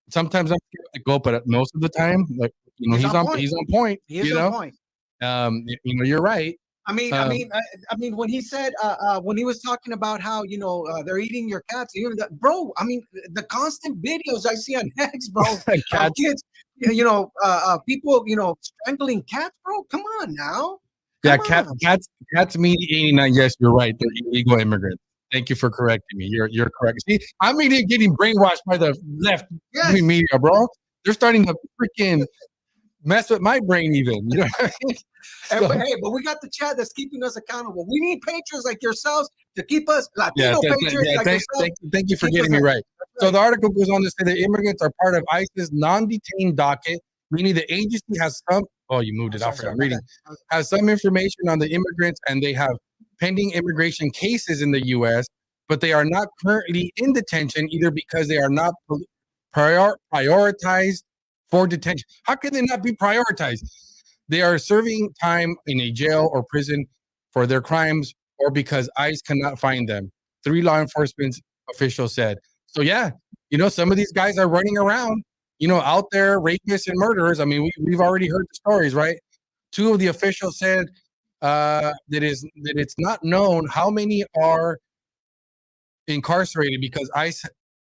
sometimes I'm skeptical, but most of the time, like, he's on point. He's on point. You're right. When he said, when he was talking about how, they're eating your cats, bro, the constant videos I see on X, bro, kids, people, strangling cats, bro, come on now. Cats mean 89. Yes, you're right. They're illegal immigrants. Thank you for correcting me. You're correct. See, I'm getting brainwashed by the left media, bro. They're starting to freaking mess with my brain even. You know what I mean? But we got the chat that's keeping us accountable. We need patrons like yourselves to keep us Latino patrons like yourselves. Thank you for getting me right. So the article goes on to say that immigrants are part of ICE's non-detained docket, meaning the agency has some. Oh, you moved it off. I'm reading. Has some information on the immigrants, and they have pending immigration cases in the U.S., but they are not currently in detention either because they are not prioritized for detention. How can they not be prioritized? They are serving time in a jail or prison for their crimes or because ICE cannot find them. 3 law enforcement officials said. So yeah, some of these guys are running around, out there, rapists and murderers. I mean, we've already heard the stories, right? 2 of the officials said that it's not known how many are incarcerated because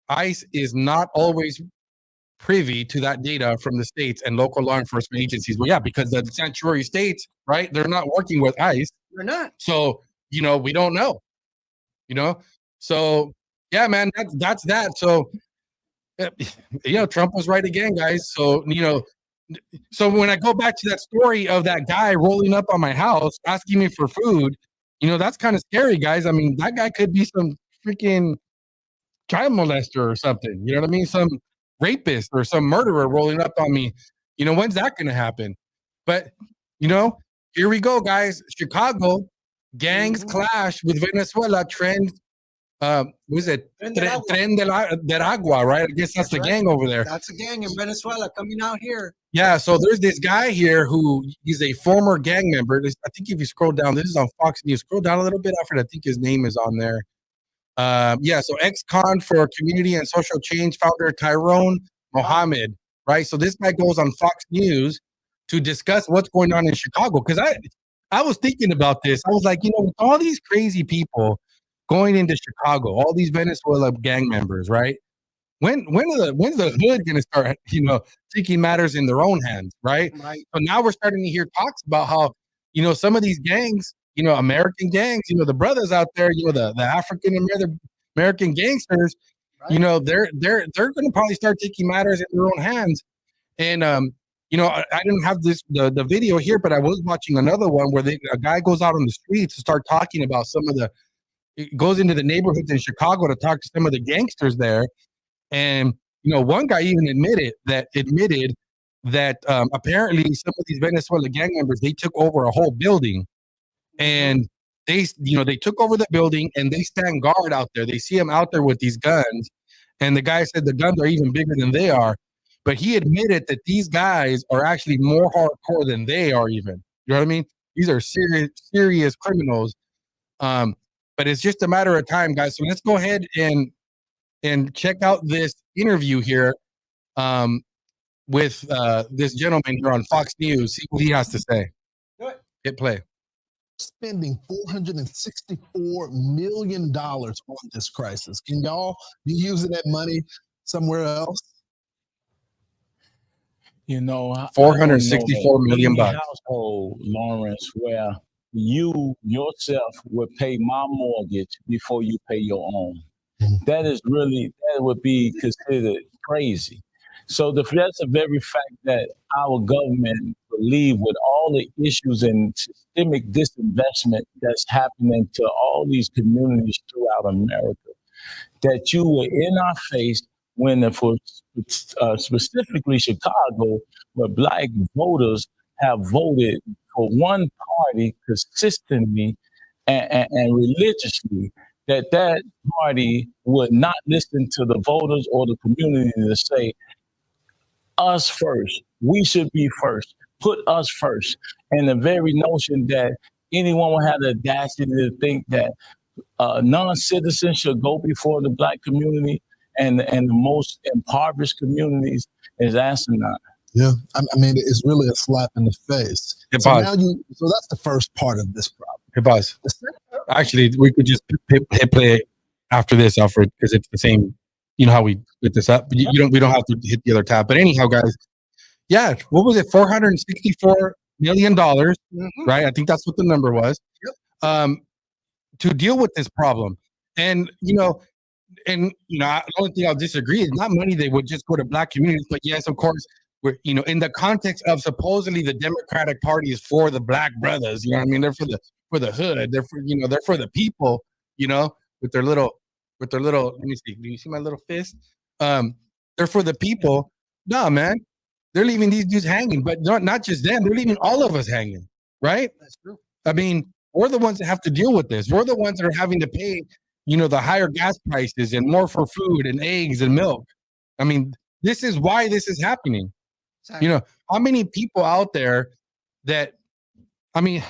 ICE is not always privy to that data from the states and local law enforcement agencies. Well, yeah, because the sanctuary states, right? They're not working with ICE. They're not. So, we don't know. So yeah, man, that's that. So Trump was right again, guys. So so when I go back to that story of that guy rolling up on my house asking me for food, that's kind of scary, guys. I mean, that guy could be some freaking child molester or something. You know what I mean? Some rapist or some murderer rolling up on me. When's that going to happen? But here we go, guys. Chicago gangs clash with Venezuela trend. Was it Tren del Agua, right? I guess that's the gang over there. That's a gang in Venezuela coming out here. Yeah, so there's this guy here who he's a former gang member. I think if you scroll down, this is on Fox News. Scroll down a little bit, Alfred. I think his name is on there. So ex-con for community and social change founder Tyrone Mohammed, right? So this guy goes on Fox News to discuss what's going on in Chicago. Because I was thinking about this. I was like, with all these crazy people going into Chicago, all these Venezuela gang members, right? When's the hood going to start, taking matters in their own hands, right? Right. So now we're starting to hear talks about how, some of these gangs, American gangs, the brothers out there, the African American gangsters, Right. they're going to probably start taking matters in their own hands. And I didn't have the video here, but I was watching another one where a guy goes out on the streets to start talking about goes into the neighborhoods in Chicago to talk to some of the gangsters there. And, one guy even admitted that apparently some of these Venezuela gang members, they took over a whole building and they took over the building and they stand guard out there. They see them out there with these guns. And the guy said the guns are even bigger than they are. But he admitted that these guys are actually more hardcore than they are even. You know what I mean? These are serious criminals. But it's just a matter of time, guys. So let's go ahead and check out this interview here with this gentleman here on Fox News. See what he has to say. Hit play. Spending $464 million on this crisis. Can y'all be using that money somewhere else? $464 million. Household, Lawrence, where you yourself would pay my mortgage before you pay your own. That would be considered crazy. So that's the very fact that our government believe with all the issues and systemic disinvestment that's happening to all these communities throughout America, that you were in our face when for specifically Chicago, where Black voters have voted for one party consistently and religiously, that party would not listen to the voters or the community to say, us first, we should be first, put us first. And the very notion that anyone would have the audacity to think that non-citizens should go before the Black community and the most impoverished communities is asinine. Yeah, I mean, it's really a slap in the face. So that's the first part of this problem. Hey, boss. Actually, we could just hit play after this, Alfred, because it's the same. You know how we split this up. But we don't have to hit the other tab. But anyhow, guys, yeah, what was it? $464 million, right? I think that's what the number was. Yep. To deal with this problem, and the only thing I'll disagree is not money they would just go to Black communities, but yes, of course. We're, in the context of supposedly the Democratic Party is for the Black brothers, you know what I mean? They're for the hood. They're for the people, with their little, let me see. Do you see my little fist? They're for the people. No, man. They're leaving these dudes hanging, but not just them. They're leaving all of us hanging, right? That's true. I mean, we're the ones that have to deal with this. We're the ones that are having to pay, the higher gas prices and more for food and eggs and milk. I mean, this is why this is happening. Exactly. You know, how many people out there that, I mean,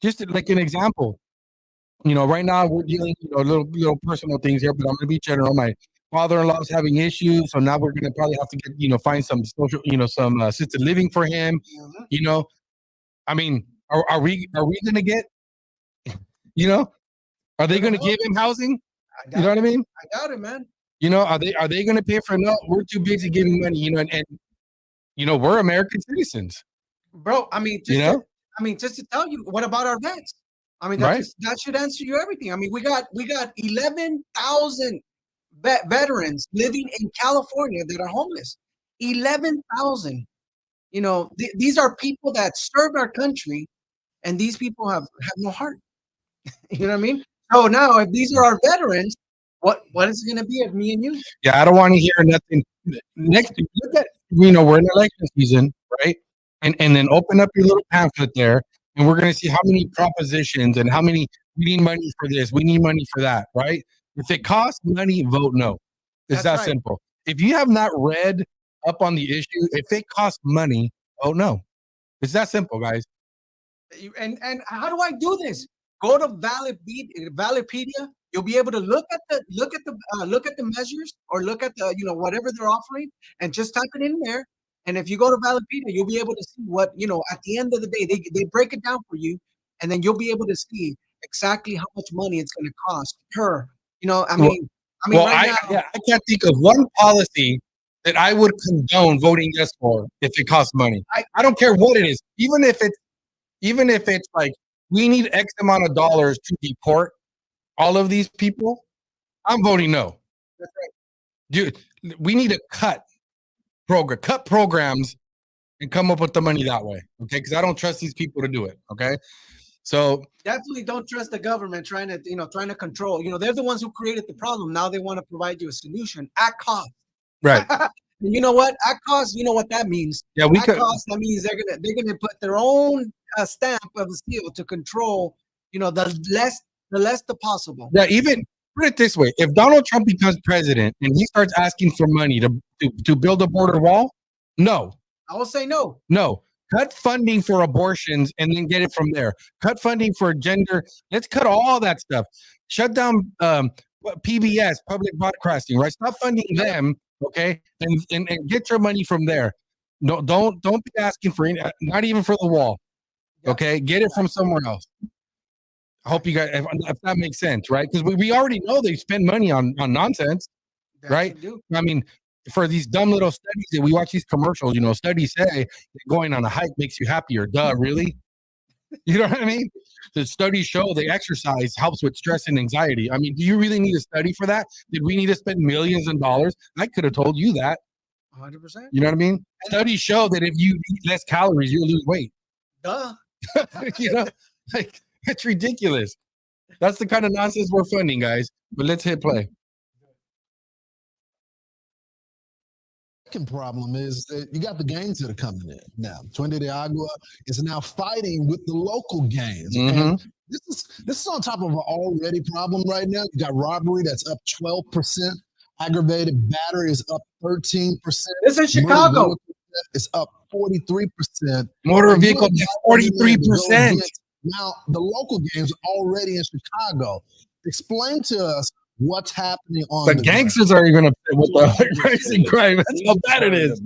just like an example, right now we're dealing, little personal things here, but I'm going to be general. My father-in-law is having issues, so now we're going to probably have to get, find some social, some assisted living for him. Mhm. I mean, are we going to get, you know, are they going to give him housing? I You know doubt what I it. mean? I doubt it, man. Are they going to pay for? No, we're too busy giving money. And we're American citizens. Bro, I mean, You know, just to tell you, what about our vets? I mean, right? that should answer you everything. I mean, we got 11,000 veterans living in California that are homeless. 11,000. These are people that served our country, and these people have no heart. You know what I mean? So now, if these are our veterans, what is it going to be of me and you? Yeah, I don't want to hear nothing. Next, look at we're in election season, right? And then open up your little pamphlet there, and we're going to see how many propositions and how many we need money for this, we need money for that, right? If it costs money, vote no. It's That's that right. simple. If you have not read up on the issue, if it costs money, vote no. It's that simple, guys. And how do I do this? Go to Valipedia. You'll be able to look at the measures, or look at the whatever they're offering, and just type it in there. And if you go to Valipedia, you'll be able to see what at the end of the day they break it down for you, and then you'll be able to see exactly how much money it's going to cost per. I Well, mean, well, right now, I can't think of one policy that I would condone voting yes for if it costs money. I don't care what it is, even if it's like we need X amount of dollars to deport all of these people, I'm voting no. that's right. Dude, we need to cut programs and come up with the money that way. Okay, because I don't trust these people to do it. Okay, so Definitely don't trust the government trying to control. They're the ones who created the problem. Now they want to provide you a solution at cost. right, And you know what? At cost, you know what that means. yeah, we At could. cost, that means they're gonna put their own stamp of the seal to control. The possible. Yeah, even put it this way: if Donald Trump becomes president and he starts asking for money to build a border wall, no, I will say no. no. Cut funding for abortions and then get it from there. Cut funding for gender. Let's cut all that stuff. Shut down PBS, public broadcasting, right? Stop funding them, okay? And get your money from there. No, don't be asking for not even for the wall. Okay, get it from somewhere else. I hope you guys, if that makes sense, right? Because we already know they spend money on nonsense, They right? actually do. I mean, for these dumb little studies that we watch these commercials, studies say that going on a hike makes you happier. Duh, really? You know what I mean? The studies show that exercise helps with stress and anxiety. I mean, do you really need a study for that? Did we need to spend millions of dollars? I could have told you that. 100%. You know what I mean? Studies show that if you eat less calories, you'll lose weight. Duh. Like it's ridiculous. That's the kind of nonsense we're funding, guys. But let's hit play. Second problem is that you got the gangs that are coming in now. Twente de Agua is now fighting with the local gangs. Mhm. And this is on top of an already problem right now. You got robbery that's up 12%, aggravated battery is up 13%. This is Chicago. It's up 43%. Motor And you vehicle know, 43%. Now the local gangs already in Chicago. Explain to us what's happening on The the gangsters are even upset with the rising crime. That's how bad it is.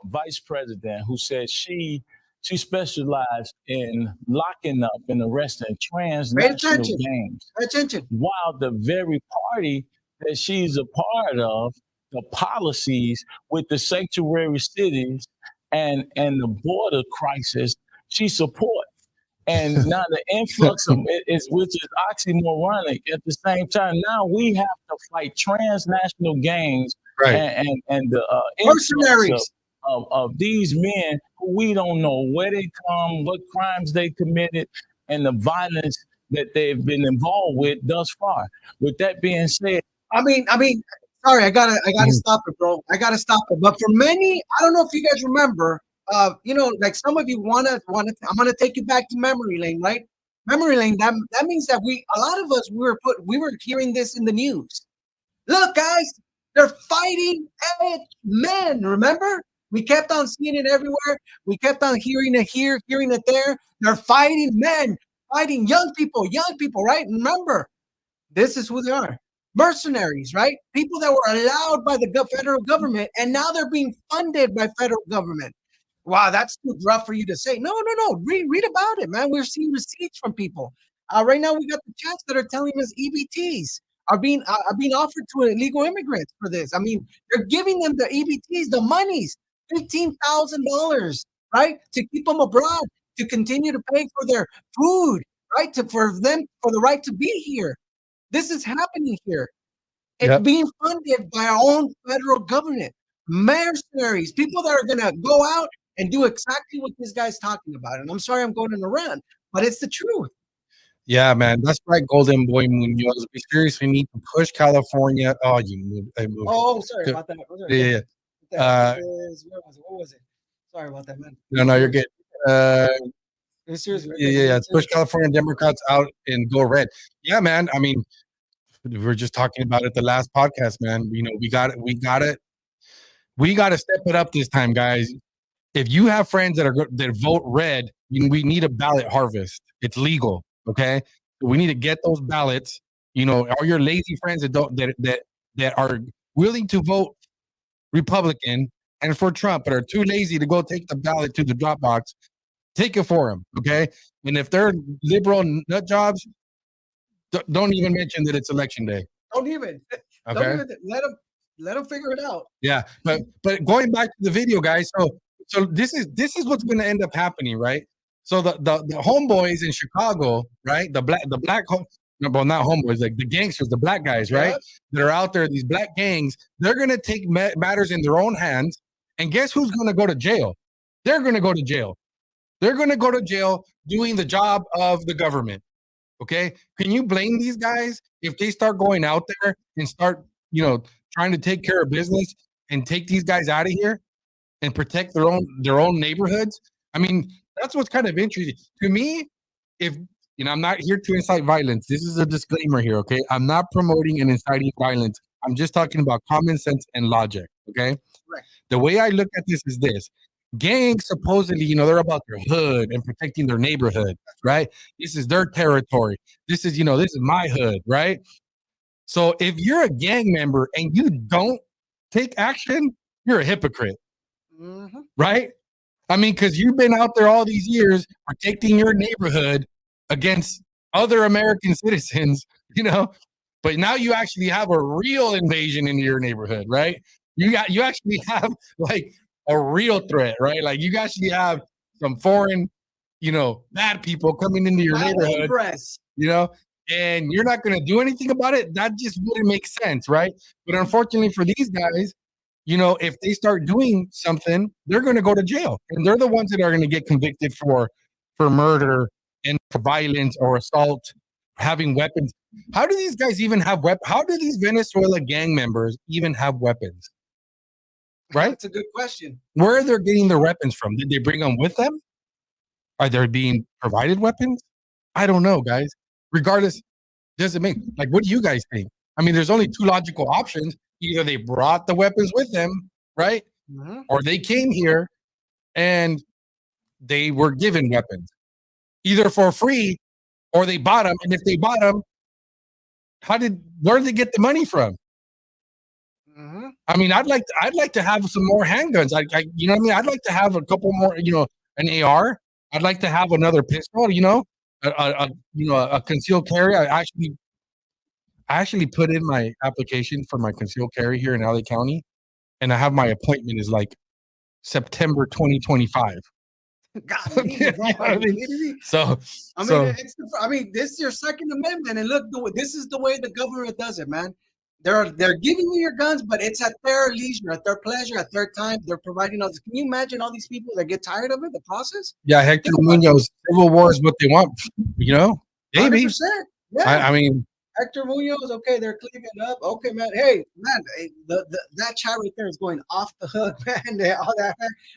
Vice president who said she specialized in locking up and arresting transnational gangs. Pay attention. While the very party that she's a part of, the policies with the sanctuary cities and the border crisis, she supports. And now the influx of it is, which is oxymoronic. At the same time, now we have to fight transnational gangs, Right. and the Mercenaries of these men who we don't know where they come, what crimes they committed, and the violence that they've been involved with thus far. With that being said, I mean, sorry, I gotta stop it, bro. I gotta stop it. But for many, I don't know if you guys remember, like some of you wanna. I'm gonna take you back to memory lane, right? Memory lane. That means that a lot of us we were hearing this in the news. Look, guys, They're fighting men. Remember? We kept on seeing it everywhere. We kept on hearing it here, hearing it there. They're fighting men, fighting young people, right? Remember, this is who they are. Mercenaries, right? People that were allowed by the federal government, and now they're being funded by federal government. Wow, that's too rough for you to say. No. Read about it, man. We're seeing receipts from people. Right now, we got the chats that are telling us EBTs are being offered to illegal immigrants for this. I mean, they're giving them the EBTs, the monies, $15,000, right, to keep them abroad, to continue to pay for their food, right, for the right to be here. This is happening here. It's being funded by our own federal government. Mercenaries, people that are going to go out and do exactly what this guy's talking about. And I'm sorry I'm going on a rant, but it's the truth. Yeah, man. That's right, Golden Boy Munoz. We seriously need to push California. Oh, you moved. I moved. Oh, sorry about that. Yeah. What was it? Sorry about that, man. No, you're good. Seriously, Yeah. Push California Democrats out and go red. Yeah, man. I mean, we were just talking about it the last podcast, man. You know, we got to step it up this time, guys. If you have friends that vote red, we need a ballot harvest. It's legal, okay? We need to get those ballots. You know, all your lazy friends that are willing to vote Republican and for Trump, but are too lazy to go take the ballot to the drop box, take it for them, okay? And if they're liberal nut jobs, don't even mention that it's election day. Don't even. Okay. Don't even let them figure it out. Yeah, but going back to the video, guys. So this is what's going to end up happening, right? So the homeboys in Chicago, right? The black well, not homeboys, like the gangsters, the black guys, right? That are out there, these black gangs. They're going to take matters in their own hands, and guess who's going to go to jail? They're going to go to jail. They're going to go to jail doing the job of the government. Okay, can you blame these guys if they start going out there and start, trying to take care of business and take these guys out of here and protect their own neighborhoods? I mean, that's what's kind of interesting to me. If I'm not here to incite violence. This is a disclaimer here, okay? I'm not promoting and inciting violence. I'm just talking about common sense and logic, okay? Right. The way I look at this is this. Gangs supposedly, they're about their hood and protecting their neighborhood, right? This is their territory. This is my hood, right? So if you're a gang member and you don't take action, you're a hypocrite, right? I mean, because you've been out there all these years protecting your neighborhood against other American citizens, but now you actually have a real invasion into your neighborhood, right? You actually have like a real threat, right? Like you actually have some foreign, bad people coming into your neighborhood, and you're not going to do anything about it. That just wouldn't make sense, right? But unfortunately for these guys, if they start doing something, they're going to go to jail, and they're the ones that are going to get convicted for murder and for violence or assault, having weapons. How do these guys even have weapons? How do these Venezuela gang members even have weapons? Right? That's a good question. Where are they getting their weapons from? Did they bring them with them? Are they being provided weapons? I don't know, guys. Regardless, doesn't make what do you guys think? I mean, there's only two logical options. Either they brought the weapons with them, right? Or they came here and they were given weapons, either for free or they bought them. And if they bought them, where did they get the money from? I mean, I'd like to have some more handguns. You know what I mean? I'd like to have a couple more, an AR. I'd like to have another pistol, a concealed carry. I actually put in my application for my concealed carry here in LA County, and I have my appointment is like September 2025. God, You know what I mean? So this is your Second Amendment, and look, this is the way the government does it, man. They're giving you your guns, but it's at their leisure, at their pleasure, at their time. They're providing all this. Can you imagine all these people that get tired of it, the process? Yeah, Hector Munoz, civil war is what they want, Maybe. 100%. Yeah. I mean, Hector Munoz, okay, they're clicking up. Okay, man. Hey, man, that chat right there is going off the hook, man. All that,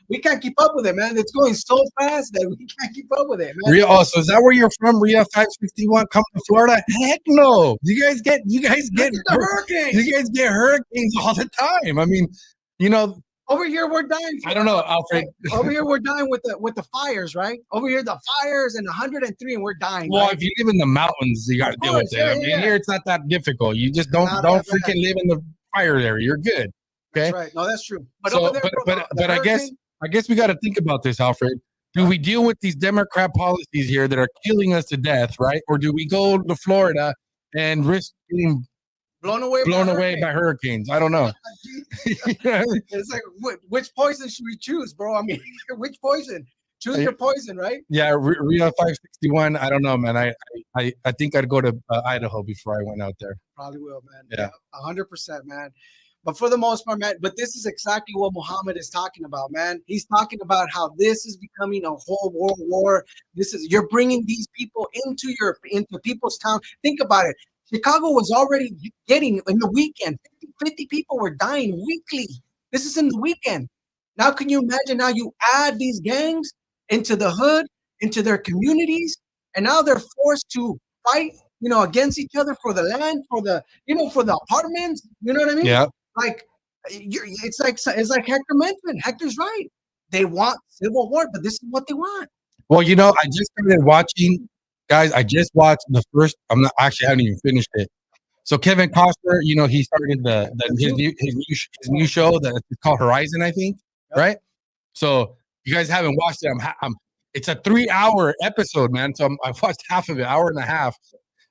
we can't keep up with it, man. It's going so fast that we can't keep up with it, man. Rio, oh, so is that where you're from? Rio 561 come to Florida? Heck no. You guys get Look at the hurricanes. you guys get hurricanes all the time. I mean, you know, Over here, we're dying. I don't know, Alfred. Over here, we're dying with the fires, right? Over here, the fires and 103, and we're dying. Well, right? if you live in the mountains, you got to deal with it. course, I yeah, mean, yeah. here it's not that difficult. You just don't Not that bad. freaking live in the fire area. You're good. Okay. That's right. No, that's true. But So, over there, bro, the but I hurricane- guess we got to think about this, Alfred. Do we deal with these Democrat policies here that are killing us to death, right? Or do we go to Florida and risk getting blown away by hurricanes? I don't know. It's like which poison should we choose, bro? I mean, which poison? Choose your poison, right? Yeah, Rio 561. I don't know, man. I think I'd go to Idaho before I went out there. Probably will, man. Yeah. 100%, man. But for the most part, man, but this is exactly what Muhammad is talking about, man. He's talking about how this is becoming a whole world war. You're bringing these people into people's town. Think about it. Chicago was already getting in the weekend. 50 people were dying weekly. This is in the weekend. Now, can you imagine? Now you add these gangs into the hood, into their communities, and now they're forced to fight, against each other for the land, for the apartments. You know what I mean? Yeah. Like, it's like Hector mentioned. Hector's right. They want civil war, but this is what they want. Well, I just started watching, guys. I just watched the first. I haven't even finished it. So Kevin Costner, he started his new show that it's called Horizon, I think, right? So you guys haven't watched it. It's a 3-hour episode, man. So I watched half of it, hour and a half,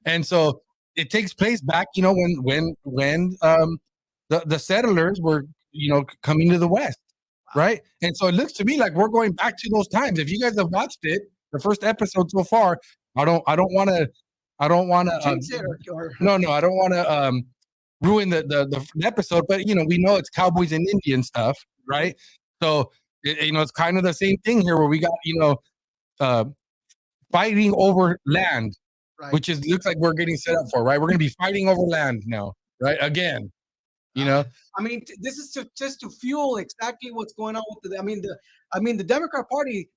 and so it takes place back, when the settlers were, coming to the West, right? And so it looks to me like we're going back to those times. If you guys have watched it, the first episode so far, I don't want to. No, I don't want to ruin the episode, but we know it's cowboys and Indian stuff, right? So it's kind of the same thing here, where we got fighting over land, Right. which looks like we're getting set up for, right? We're going to be fighting over land now, right? Again, I mean, this is just to fuel exactly what's going on with the Democrat Party.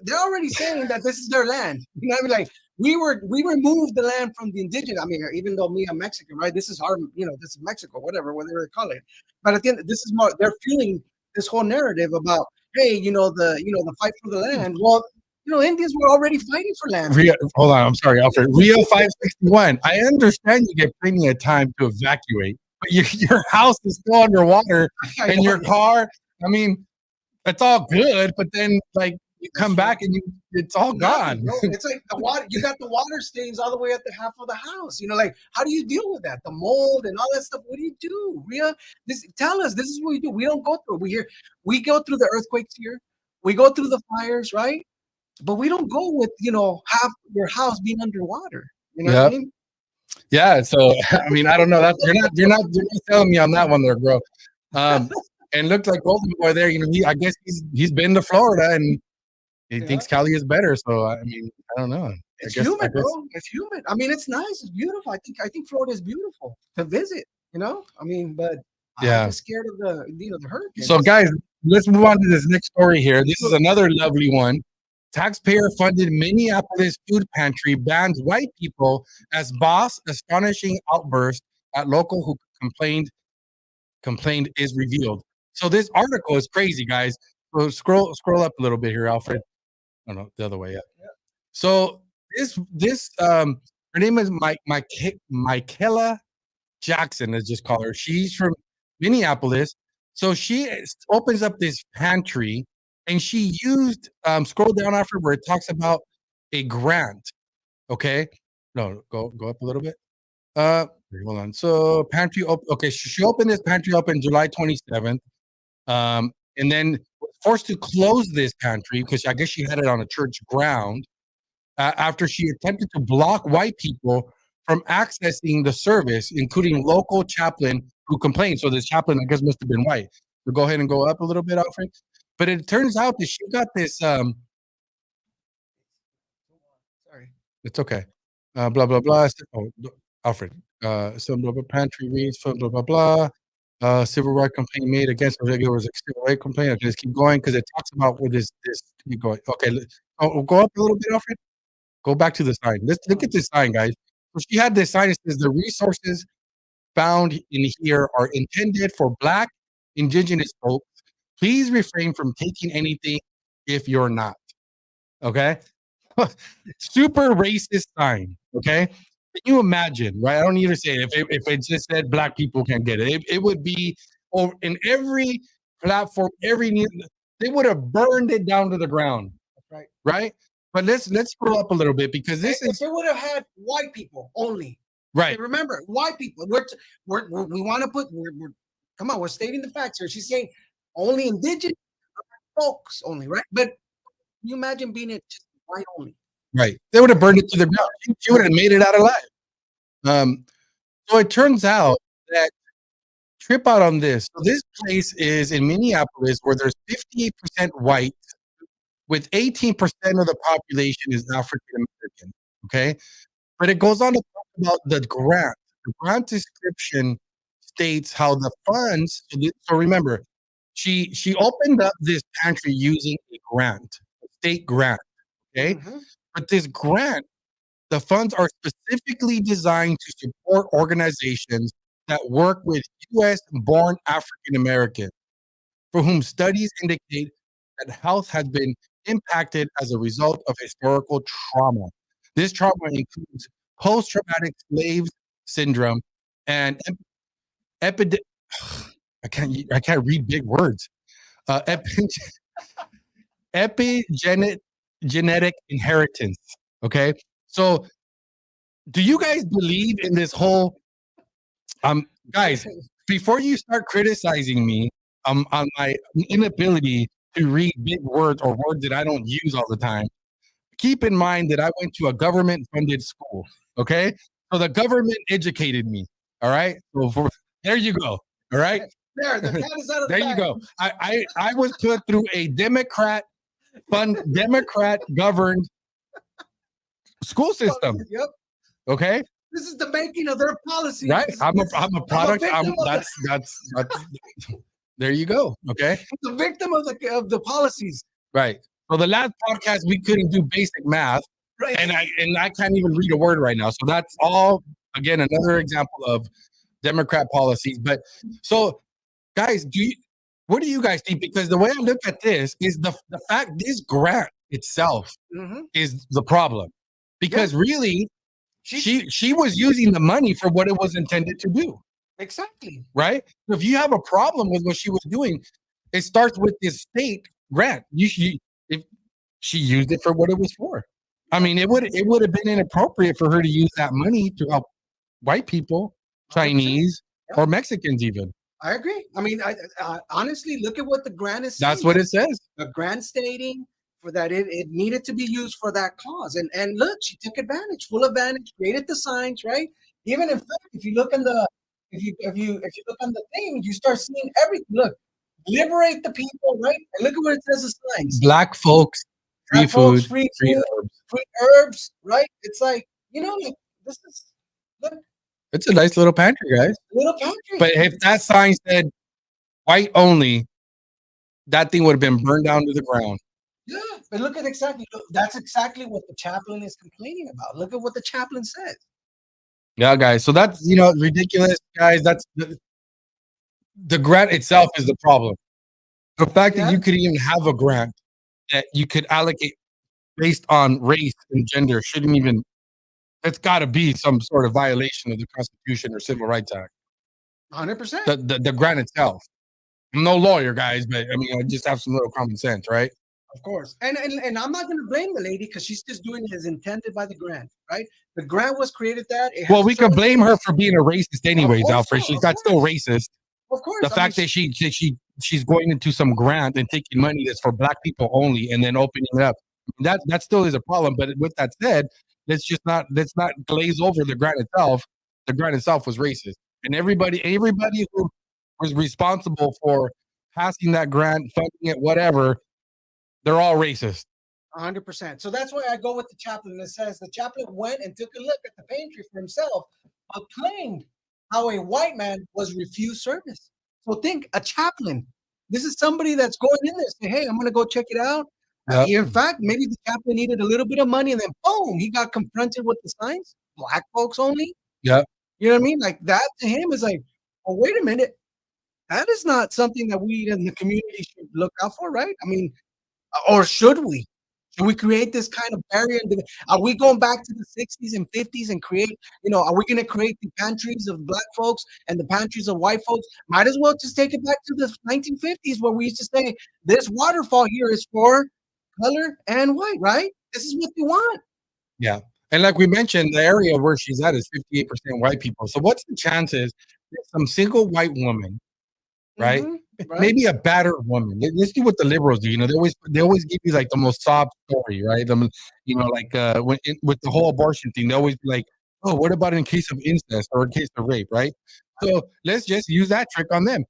They're already saying that this is their land. I mean, like we removed the land from the indigenous. I mean, even though I'm Mexican, right? This is our, this is Mexico, whatever they call it. But at the end, this is more. They're fueling this whole narrative about, hey, the fight for the land. Well, Indians were already fighting for land. Hold on, I'm sorry, Alfred. Rio 561. I understand you get plenty of time to evacuate, but your house is still underwater, and your car. I mean, it's all good, but then like you come back and it's all gone. It's like the water. You got the water stains all the way at the half of the house. Like how do you deal with that? The mold and all that stuff. What do you do, Ria? Tell us. This is what we do. We don't go through. We go through the earthquakes here. We go through the fires, right? But we don't go with half your house being underwater. You know what I mean? Yeah. So I mean, I don't know. You're not telling me on that one there, bro. And looked like Golden Boy there. I guess he's been to Florida and he thinks Cali is better. So I mean, I don't know. It's humid, bro. It's humid. I mean, it's nice. It's beautiful. I think Florida is beautiful to visit. I mean, but yeah, I'm scared of the hurricane. So guys, let's move on to this next story here. This is another lovely one. Taxpayer-funded Minneapolis food pantry bans white people as boss. Astonishing outburst at local who complained is revealed. So this article is crazy, guys. So scroll up a little bit here, Alfred. Oh no, the other way. Yeah. So this her name is Michaela Jackson. Let's just call her. She's from Minneapolis. So she opens up this pantry. And she used, scroll down after where it talks about a grant. Okay. No, go up a little bit. Hold on. So pantry, okay. She opened this pantry up on July 27th. And then was forced to close this pantry because I guess she had it on a church ground after she attempted to block white people from accessing the service, including local chaplain who complained. So this chaplain, I guess, must have been white. So go ahead and go up a little bit, Alfred. But it turns out that she got this. Sorry, it's okay. Blah blah blah. Oh, Alfred, some blah, blah, pantry reads, blah, blah, blah. Civil rights complaint made against the was a civil rights complaint. Okay, let's keep going because it talks about what this keep going. Okay, go up a little bit, Alfred. Go back to the sign. Let's look at this sign, guys. So she had this sign that says the resources found in here are intended for Black, Indigenous folks. Please refrain from taking anything if you're not. Okay. Super racist sign. Okay. Can you imagine, right? I don't need to say it. If it just said Black people can't get it, it would be in every platform, they would have burned it down to the ground. Right. Right. But let's scroll up a little bit because this If is they would have had white people only. right. Okay, remember, white people. We want to put. Come on, we're stating the facts here. She's saying only indigenous folks only, right? But can you imagine being it just white only? Right. They would have burned it to the ground. She would have made it out alive. So it turns out that trip out on this. So this place is in Minneapolis where there's 58% white, with 18% of the population is African American. Okay. But it goes on to talk about the grant. The grant description states how the funds. So remember, she opened up this pantry using a grant, a state grant. Okay. Mhm. But this grant, the funds are specifically designed to support organizations that work with U.S.-born African Americans, for whom studies indicate that health has been impacted as a result of historical trauma. This trauma includes post-traumatic slave syndrome and epidemic. I can't read big words. Epigenetic inheritance. Okay, so do you guys believe in this whole? Guys, before you start criticizing me on my inability to read big words or words that I don't use all the time, keep in mind that I went to a government-funded school. Okay, so the government educated me. All right, so there you go. All right, There, the cat is out of the there you bag. go. I was put through a Democrat governed school system. Yep. Okay, This is the making of their policies. right. I'm a product. victim of That's there you go. Okay, the victim of the policies. right. So the last podcast we couldn't do basic math, Right. and I can't even read a word right now. So that's all again another example of Democrat policies. But so guys, what do you guys think? Because the way I look at this is the fact this grant itself Mhm. is the problem. Because really, she was using the money for what it was intended to do. Exactly. Right? So if you have a problem with what she was doing, it starts with this state grant. If she used it for what it was for. I mean, it would have been inappropriate for her to use that money to help white people, 100%. Chinese, Yep. or Mexicans even. I agree. I mean, I honestly look at what the grant is. That's saying. what it says. The grant stating for that it needed to be used for that cause, and look, she took advantage, full advantage, created the signs, right? Even in fact, if you look on the look on the thing, you start seeing everything. Look, liberate the people, right? And look at what it says the signs. Black folks, free Black folks, food, free free food, herbs. free herbs, right? It's like, like this is look, It's a nice little pantry, guys. little pantry. But if that sign said white only, that thing would have been burned down to the ground. Yeah, but look, that's exactly what the chaplain is complaining about. Look at what the chaplain says. Yeah, guys. So that's ridiculous, guys. That's the grant itself is the problem. The fact that you could even have a grant that you could allocate based on race and gender shouldn't even. That's got to be some sort of violation of the Constitution or Civil Rights Act. 100%. The grant itself. I'm no lawyer, guys, but I mean, I just have some little common sense, right? Of course. And I'm not going to blame the lady because she's just doing it as intended by the grant, right? The grant was created that. Well, we could blame her for being a racist anyways, Alfred. She's not still racist. Of course. The fact that she's going into some grant and taking money that's for Black people only and then opening it up, that still is a problem. But with that said, let's not glaze over the grant itself. The grant itself was racist. And everybody who was responsible for passing that grant, funding it, whatever, they're all racist. 100%. So that's why I go with the chaplain. It says the chaplain went and took a look at the pantry for himself, but claimed how a white man was refused service. So think a chaplain. This is somebody that's going in there saying, "Hey, I'm going to go check it out." Yep. In fact, maybe the chaplain needed a little bit of money, and then boom, he got confronted with the signs. Black folks only. Yep. You know what I mean? Like that to him is like, oh, wait a minute. That is not something that we in the community should look out for, right? I mean, or should we? Should we create this kind of barrier? Are we going back to the 60s and 50s and create, are we going to create the pantries of black folks and the pantries of white folks? Might as well just take it back to the 1950s where we used to say, this waterfall here is for color and white, right? This is what they want. Yeah. And like we mentioned, the area where she's at is 58% white people. So what's the chances that some single white woman, right? Right. Maybe a battered woman. Let's do what the liberals do. They always give you like the most sob story, right? With the whole abortion thing, they always be like, oh, what about in case of incest or in case of rape, right? So let's just use that trick on them.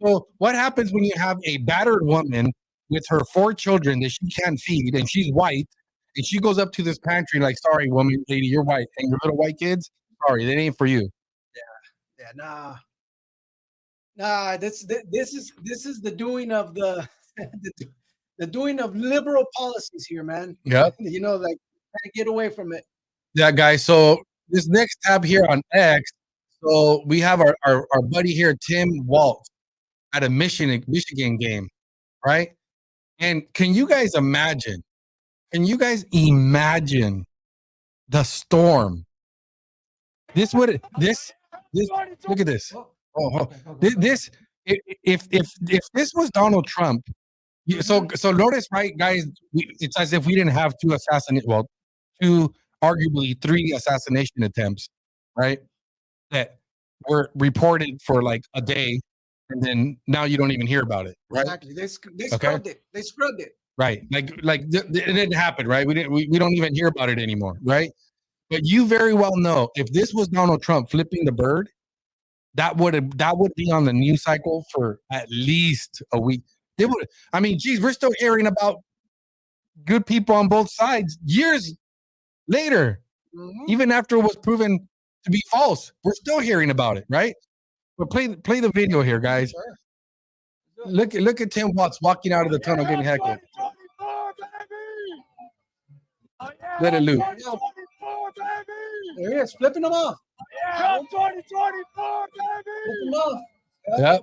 So what happens when you have a battered woman with her 4 children that she can't feed and she's white and she goes up to this pantry like, sorry, woman, lady, you're white and your little white kids, sorry, that ain't for you. Yeah, nah. This is the doing of the doing of liberal policies here, man. Yep. Like trying to get away from it. Yeah, guys. So this next tab here on X, so we have our buddy here, Tim Waltz, at a Michigan game, right? And can you guys imagine? Can you guys imagine the storm? This would this look at this. This if this was Donald Trump, so notice, right, guys? It's as if we didn't have two, arguably 3 assassination attempts, right? That were reported for like a day, and then now you don't even hear about it, right? Exactly. They scrubbed it. They scrubbed it. Right. It didn't happen, right? We don't even hear about it anymore, right? But you very well know if this was Donald Trump flipping the bird, that would be on the news cycle for at least a week. They would. I mean, geez, we're still hearing about good people on both sides years later, even after it was proven to be false. We're still hearing about it, right? But play the video here, guys. Look at Tim Watts walking out of the tunnel getting heckled. Let it loose. There he is, flipping them off. Yeah, 2024, baby. Flipping them off. Yep.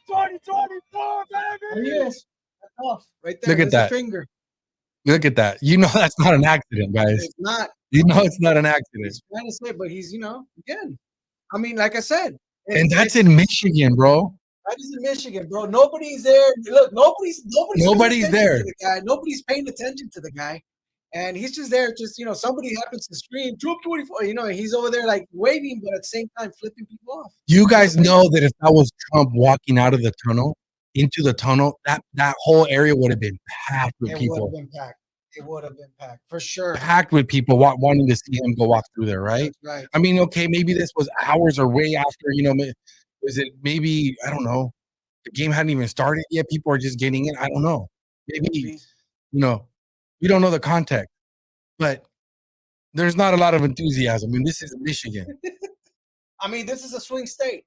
2024, baby. There he is. Off. Right there. Look at There's that. the finger. Look at that. You know that's not an accident, guys. It's not. You know it's not an accident. He's trying to say, but he's, again. I mean, like I said. And that's in Michigan, bro. That is in Michigan, bro. Nobody's there. Look, nobody's there. to the guy. Nobody's paying attention to the guy. And he's just there, somebody happens to scream, Trump 24, he's over there like waving, but at the same time flipping people off. You guys know that if that was Trump walking out of the tunnel, into the tunnel, that whole area would have been packed with people. It would have been packed, for sure. Packed with people wanting to see him go walk through there, right? That's right. I mean, okay, maybe this was hours or way after, was it maybe, I don't know, the game hadn't even started yet, people are just getting in, I don't know. Maybe, we don't know the context, but there's not a lot of enthusiasm. I mean, this is Michigan. I mean, this is a swing state.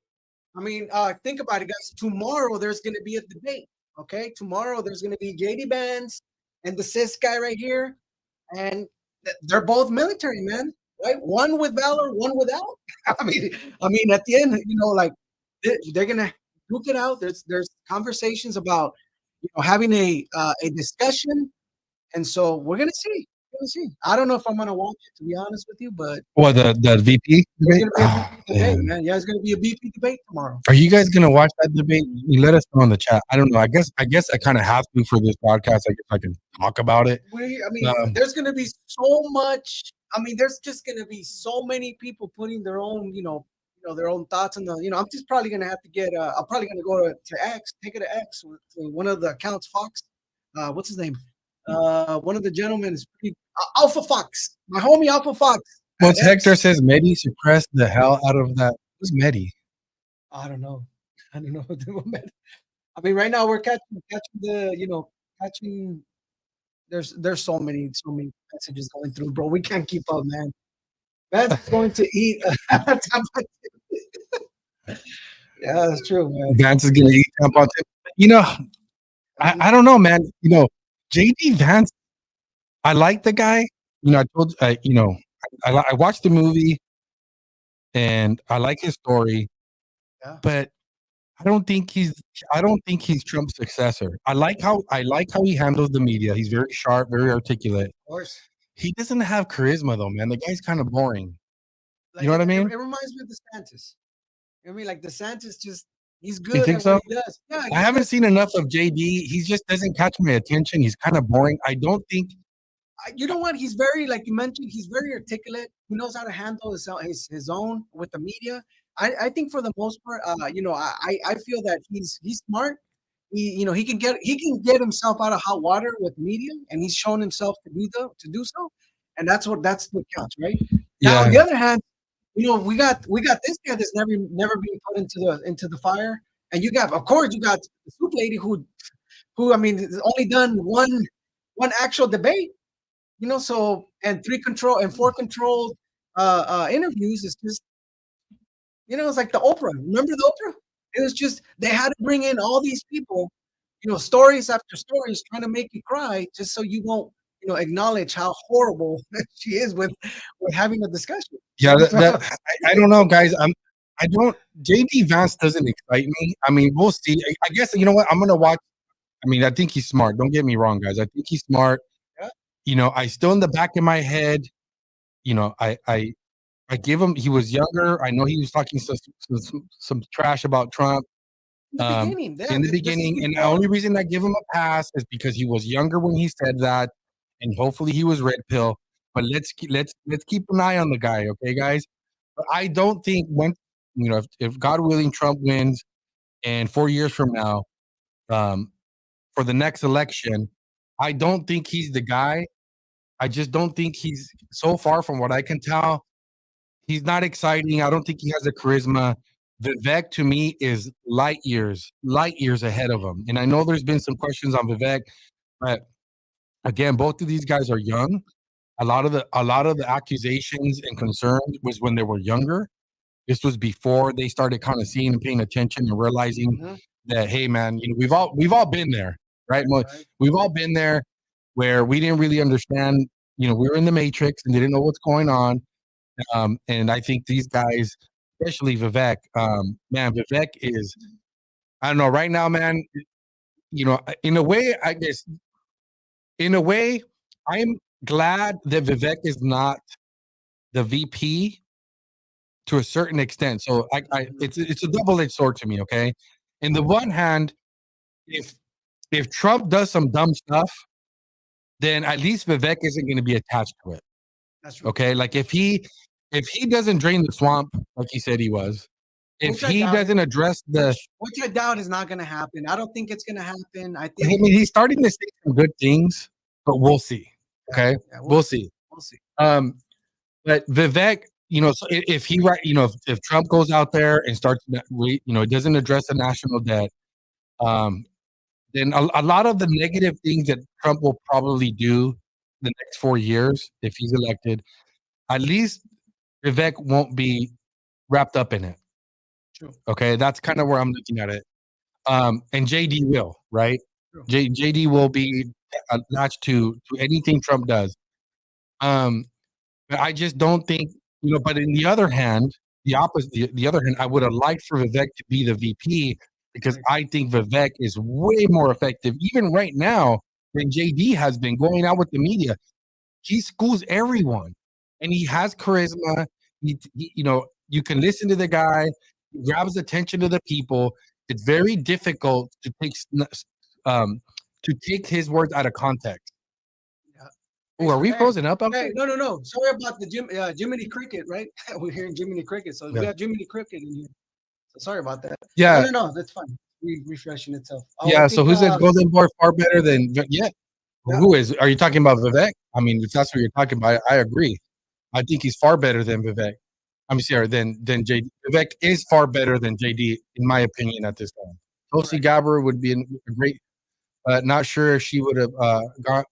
I mean, think about it, guys. Tomorrow there's going to be a debate. Okay, tomorrow there's going to be JD Vance and the cis guy right here, and they're both military, man. Right? One with valor, one without. I mean, at the end, they're going to duke it out. There's conversations about having a discussion. And so we're gonna see. I don't know if I'm gonna watch it, to be honest with you, but the VP debate? Debate, man. Yeah, it's gonna be a VP debate tomorrow. Are you guys gonna watch that debate? You let us know in the chat. I don't know. I guess I kind of have to for this podcast. I guess I can talk about it. There's gonna be so much. I mean, there's just gonna be so many people putting their own, their own thoughts on the. I'm just probably gonna have to get. I'm probably gonna go to X, take it to X, to one of the accounts, Fox. What's his name? One of the gentlemen is Alpha Fox, my homie Alpha Fox. Well, Hector says Medi suppressed the hell out of that. Who's Medi? I don't know. I mean, right now we're catching the, catching. There's so many messages going through, bro. We can't keep up, man. Vance is going to eat. Yeah, that's true, man. Vance is gonna eat tampon tip. You know, I don't know, man. You know, JD Vance. I like the guy. You know, I told you know, I watched the movie and I like his story, Yeah. but I don't think he's Trump's successor. I like how he handles the media. He's very sharp, very articulate. Of course. He doesn't have charisma though, man. The guy's kind of boring. Like, You know what I mean? It reminds me of DeSantis. You know what I mean? Like DeSantis just he's You good think at so? what he does. Yeah, I haven't seen enough of JD. He just doesn't catch my attention. He's kind of boring. I don't think you know what? He's very, like you mentioned, he's very articulate. He knows how to handle his own with the media. I think for the most part, you know, I feel that he's smart. You know, he can get himself out of hot water with media, and he's shown himself to do so, and that's what counts, right? Now, on yeah. the other hand, you know, we got this guy that's never been put into the fire, and of course you got the soup lady who I mean has only done one actual debate. You know, so and four controlled interviews is just, you know, it's like the Oprah. Remember the Oprah? It was just they had to bring in all these people, you know, stories after stories, trying to make you cry, just so you won't, you know, acknowledge how horrible she is with having a discussion. Yeah, I don't know, guys. I don't. JD Vance doesn't excite me. I mean, we'll see. I guess you know what? I'm gonna watch. I mean, I think he's smart. Don't get me wrong, guys. I think he's smart. Yeah. You know, I still in the back of my head. You know, I give him. He was younger. I know he was talking some trash about Trump In the beginning, yeah, in the this is beginning, and the before. only reason I give him a pass is because he was younger when he said that, and hopefully he was red pill. But let's keep an eye on the guy, okay, guys? But I don't think when you know if God willing Trump wins, and 4 years from now, um, for the next election, I don't think he's the guy. I just don't think he's so far from what I can tell. He's not exciting. I don't think he has the charisma. Vivek to me is light years ahead of him. And I know there's been some questions on Vivek, but again, both of these guys are young. A lot of the accusations and concerns was when they were younger. This was before they started kind of seeing and paying attention and realizing Mhm. that hey man, you know, we've all been there, right? Right. We've all been there where we didn't really understand, you know, we were in the matrix and didn't know what's going on. And I think these guys, especially Vivek, man, Vivek is, I don't know, right now, man, you know, in a way, I guess, in a way, I'm glad that Vivek is not the VP to a certain extent. So it's a double-edged sword to me, okay? In the one hand, if Trump does some dumb stuff, then at least Vivek isn't going to be attached to it. That's true. Okay, like if he doesn't drain the swamp like he said he was, if Which I he doubt doesn't address the, which I doubt is not going to happen. I don't think it's going to happen. I I think mean, he's starting to say some good things, but we'll see. Okay, yeah, we'll see. We'll see. But Vivek, you know, so if he right, you know, if Trump goes out there and starts, you know, it doesn't address the national debt, then a lot of the negative things that Trump will probably do the next 4 years if he's elected, at least Vivek won't be wrapped up in it. True. Okay, that's kind of where I'm looking at it. And JD will, right? True. JD will be attached to anything Trump does. But I just don't think, you know. But in the other hand, the opposite, the other hand, I would have liked for Vivek to be the VP because I think Vivek is way more effective, even right now, than JD has been going out with the media. He schools everyone, and he has charisma. You know, you can listen to the guy. He grabs attention to the people. It's very difficult to take his words out of context. Oh, are we frozen up out Hey, there? no. Sorry about the Jiminy Cricket, right? We're hearing Jiminy Cricket, so we Yeah. got Jiminy Cricket in here. So sorry about that. Yeah. No, that's fine. Refreshing itself. Yeah. So who's that Golden Boy far better than? Yeah. Who is? Are you talking about Vivek? I mean, if that's what you're talking about, I agree. I think he's far better than Vivek. I'm sorry, than JD. Vivek is far better than JD, in my opinion, at this time. Tulsi Gabbard would be a great. Not sure if she would have gone.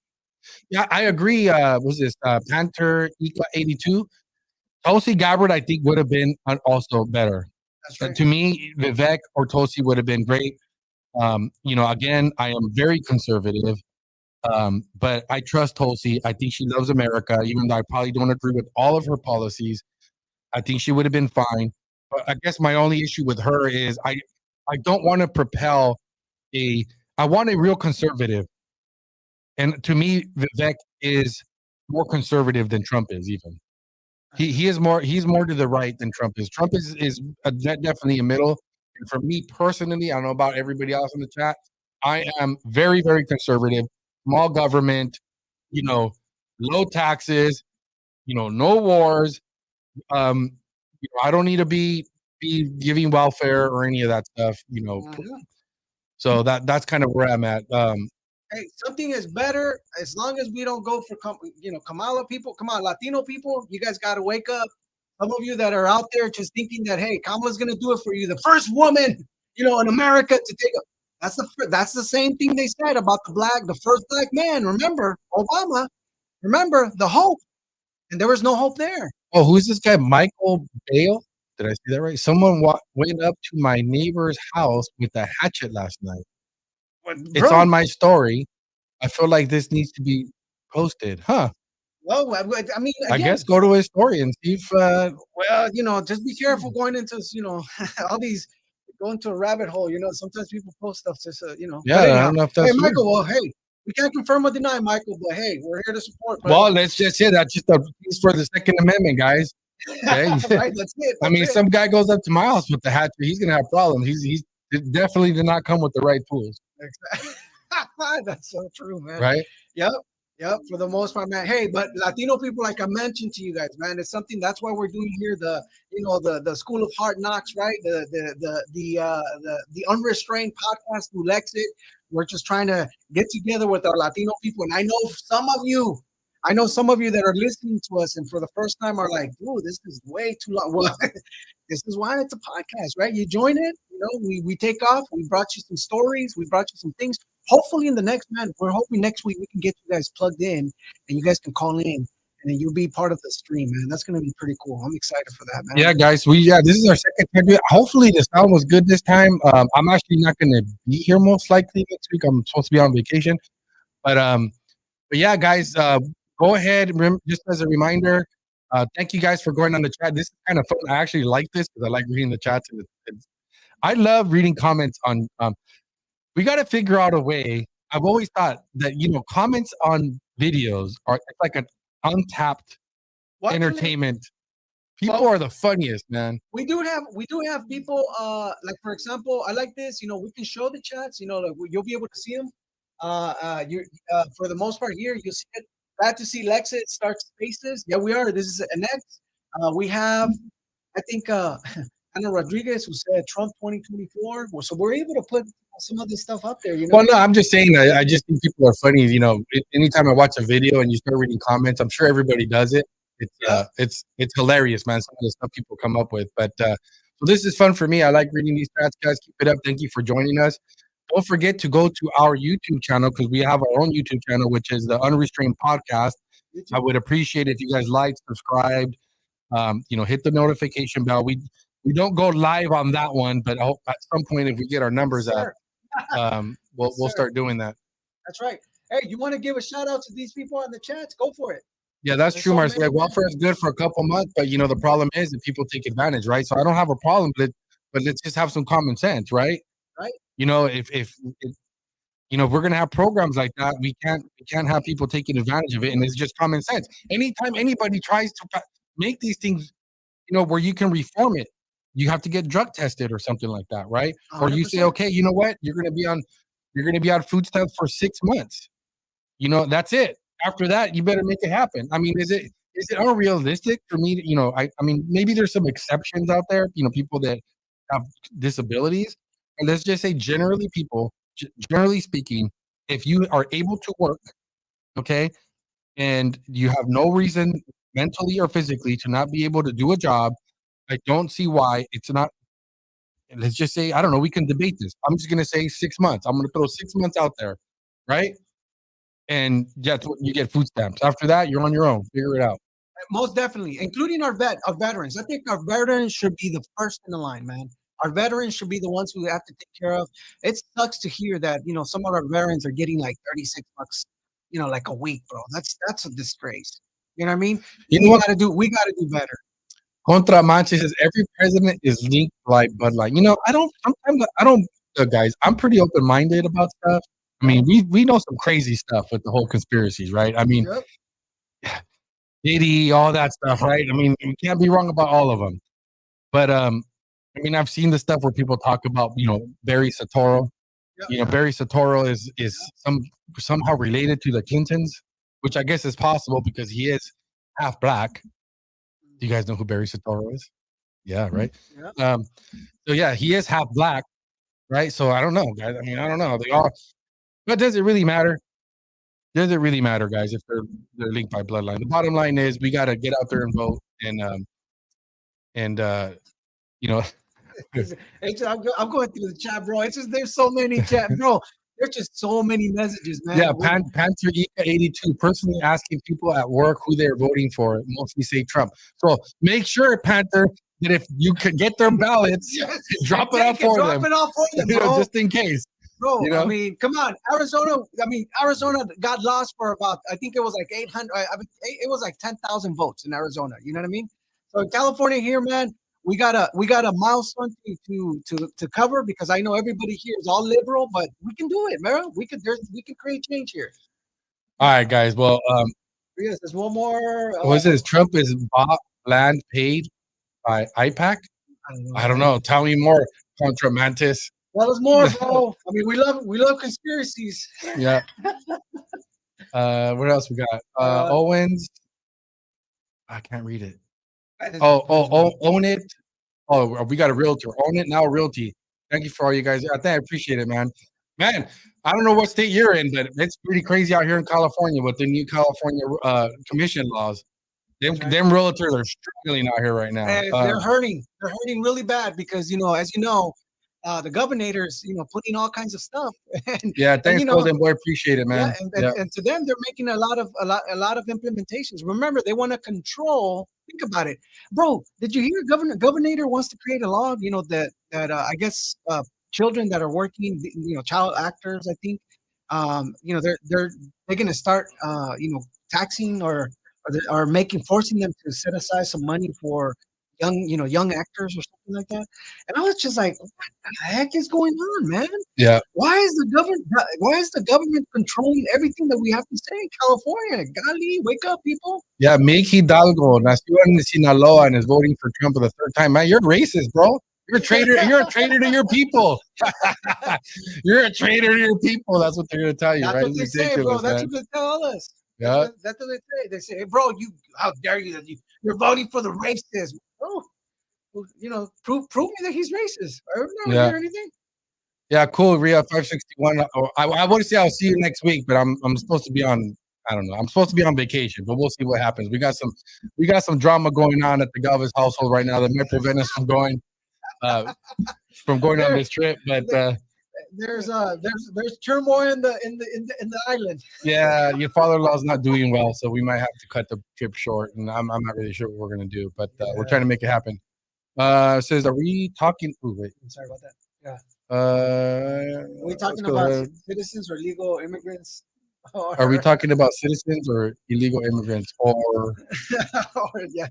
Yeah, I agree. Was this Panther Ika 82? Tulsi Gabbard, I think, would have been also better. That's right. To me, Vivek or Tulsi would have been great. Again, I am very conservative, but I trust Tulsi. I think she loves America, even though I probably don't agree with all of her policies. I think she would have been fine. But I guess my only issue with her is I don't want to propel I want a real conservative. And to me, Vivek is more conservative than Trump is even. He's more to the right than Trump is. Trump is definitely a middle. And for me personally, I don't know about everybody else in the chat. I am very, very conservative, small government, low taxes, no wars. Um, I don't need to be giving welfare or any of that stuff. So that's kind of where I'm at. Hey, something is better as long as we don't go for Kamala people. Come on, Latino people, you guys got to wake up. Some of you that are out there just thinking that, hey, Kamala's going to do it for you, the first woman, in America to take up. That's the same thing they said about the first black man. Remember Obama? Remember the hope, and there was no hope there. Oh, who's this guy? Michael Bale? Did I see that right? Someone went up to my neighbor's house with a hatchet last night. It's on my story. I feel like this needs to be posted, huh? Well, I mean, again, I guess go to his story and see if. Well, just be careful going into all these. Go into a rabbit hole. Sometimes people post stuff just Yeah, I don't know if that's. Hey, Michael. Well, hey, we can't confirm or deny, Michael, but hey, we're here to support. Well, let's just say that's just a piece for the Second Amendment, guys. Okay? Right, that's it. I mean, some guy goes up to my house with the hatchet, he's gonna have problems. He definitely did not come with the right tools. Exactly. That's so true, man. Right? Yep. For the most part, man. Hey, but Latino people, like I mentioned to you guys, man, it's something. That's why we're doing here the School of Hard Knocks, right? The unrestrained podcast through Lexit. We're just trying to get together with our Latino people, and I know some of you that are listening to us, and for the first time are like, "Ooh, this is way too long." Well, this is why it's a podcast, right? You join it. We take off. We brought you some stories. We brought you some things. Hopefully, we're hoping next week we can get you guys plugged in, and you guys can call in, and then you'll be part of the stream, man. That's going to be pretty cool. I'm excited for that, man. Yeah, guys. This is our second time. Hopefully, the sound was good this time. I'm actually not going to be here most likely next week. I'm supposed to be on vacation, but yeah, guys. Go ahead. Just as a reminder, thank you guys for going on the chat. This is kind of fun. I actually like this because I like reading the chats. I love reading comments on. We got to figure out a way. I've always thought that comments on videos it's like an untapped entertainment. People are the funniest, man. We do have people. Like for example, I like this. We can show the chats. Like you'll be able to see them. For the most part here, you'll see it. Glad to see Lexit start spaces. Yeah, we are. This is an X. We have, I think, Ana Rodriguez, who said Trump 2024. So we're able to put some of this stuff up there. Well, no, I'm just saying. I just think people are funny. Anytime I watch a video and you start reading comments, I'm sure everybody does it. It's hilarious, man. Some of the stuff people come up with. But so this is fun for me. I like reading these chats, guys. Keep it up. Thank you for joining us. Don't forget to go to our YouTube channel because we have our own YouTube channel, which is the Unrestrained Podcast. I would appreciate if you guys liked, subscribed, hit the notification bell. We don't go live on that one, but I hope at some point if we get our numbers up, we'll start doing that. That's right. Hey, you want to give a shout out to these people in the chats? Go for it. Yeah, that's true, Marcia. Welfare is good for a couple months, but the problem is that people take advantage, right? So I don't have a problem, but let's just have some common sense, right? Right. If we're gonna have programs like that, we can't have people taking advantage of it, and it's just common sense. Anytime anybody tries to make these things, where you can reform it, you have to get drug tested or something like that, right? 100%. Or you say, okay, you know what, you're gonna be on food stamps for 6 months. That's it. After that, you better make it happen. I mean, is it unrealistic for me to, I mean, maybe there's some exceptions out there, people that have disabilities. And let's just say generally speaking, if you are able to work, okay, and you have no reason mentally or physically to not be able to do a job, I don't see why it's not. Let's just say, I don't know, we can debate this. I'm just going to say 6 months. I'm going to throw 6 months out there, right? And you get food stamps. After that, you're on your own. Figure it out. Most definitely, including our veterans. I think our veterans should be the first in the line, man. Our veterans should be the ones who we have to take care of. It sucks to hear that, some of our veterans are getting like 36 bucks, like a week, bro. That's a disgrace. You know what I mean? You know what? We gotta do better. Contra Manche says every president is linked by bloodline. I don't, guys. I'm pretty open minded about stuff. I mean, we know some crazy stuff with the whole conspiracies, right? I mean, Yep. Diddy, all that stuff, right? I mean, you can't be wrong about all of them. But I mean, I've seen the stuff where people talk about, Barry Soetoro. Yep. Barry Soetoro is somehow related to the Clintons, which I guess is possible because he is half black. Do you guys know who Barry Soetoro is? Yeah, right. Yeah. So yeah, he is half black, right? So I don't know, guys. I mean, I don't know. But does it really matter? Does it really matter, guys, if they're linked by bloodline? The bottom line is we got to get out there and vote, and you know, I'm going through the chat, bro. It's just there's so many chat, bro. There's just so many messages, man. yeah, Panther Ika 82 personally asking people at work who they're voting for. Mostly say Trump. So make sure, Panther, that if you could get their ballots, drop it off for them. Drop it off for them, bro. Just in case. Bro, I mean, come on, Arizona got lost for about, I think it was like 800. It was like 10,000 votes in Arizona. You know what I mean? So in California here, man, we got a milestone to cover because I know everybody here is all liberal, but we can do it, man. We can create change here. All right, guys. Well, yes, there's one more. What's this? Trump is bought land paid by IPAC. I don't know. Tell me more, Contra Mantis. Tell us more, bro. I mean, we love conspiracies. Yeah. What else we got? Owens. I can't read it. Own it. Oh, we got a realtor. Own it now, realty. Thank you for all you guys. I appreciate it, man. Man, I don't know what state you're in, but it's pretty crazy out here in California with the new California commission laws. Them realtors are struggling out here right now. And they're hurting. They're hurting really bad because as you know, the governor's putting all kinds of stuff. Thanks, Golden Boy. Appreciate it, man. And to them, they're making a lot of implementations. Remember, they want to control. Think about it, bro. Did you hear governor wants to create a law? That I guess children that are working, child actors. I think, they're going to start, taxing or forcing them to set aside some money for young actors or something like that. And I was just like, what the heck is going on, man? Yeah. Why is the government controlling everything that we have to say in California? Golly, wake up, people. Yeah, Make Hidalgo, nació en Sinaloa and is voting for Trump for the third time. Man, you're racist, bro. You're a traitor. You're a traitor to your people. You're a traitor to your people. That's what they're going to tell you, That's right? what they say, bro. That's what they tell us. Yeah. That's what they say. They say, hey, bro, how dare you that you're voting for the racist? Oh, prove me that he's racist. I don't hear anything. Yeah, cool. Ria 561. I want to say I'll see you next week, but I'm supposed to be on. I don't know. I'm supposed to be on vacation, but we'll see what happens. We got some drama going on at the Galvez household right now that might prevent us from going on this trip. But there's turmoil in the island. Yeah, your father-in-law's not doing well, so we might have to cut the trip short, and I'm not really sure what we're gonna do, but we're trying to make it happen. Says, are we talking? Oh, wait. I'm sorry about that. Yeah. Are we talking about citizens or legal immigrants? Are we talking about citizens or illegal immigrants, or yeah,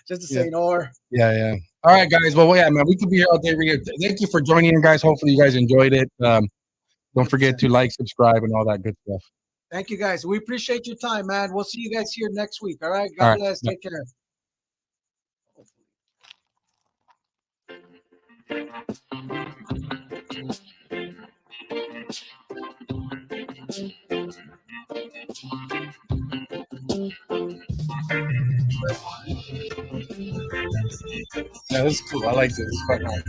just to say or. Yeah. All right, guys. Well, yeah, man, we could be here all day. Thank you for joining in, guys. Hopefully, you guys enjoyed it. Don't forget to like, subscribe, and all that good stuff. Thank you, guys. We appreciate your time, man. We'll see you guys here next week. All right. God bless. Take care. Yeah, this is cool. I like this. It's quite nice.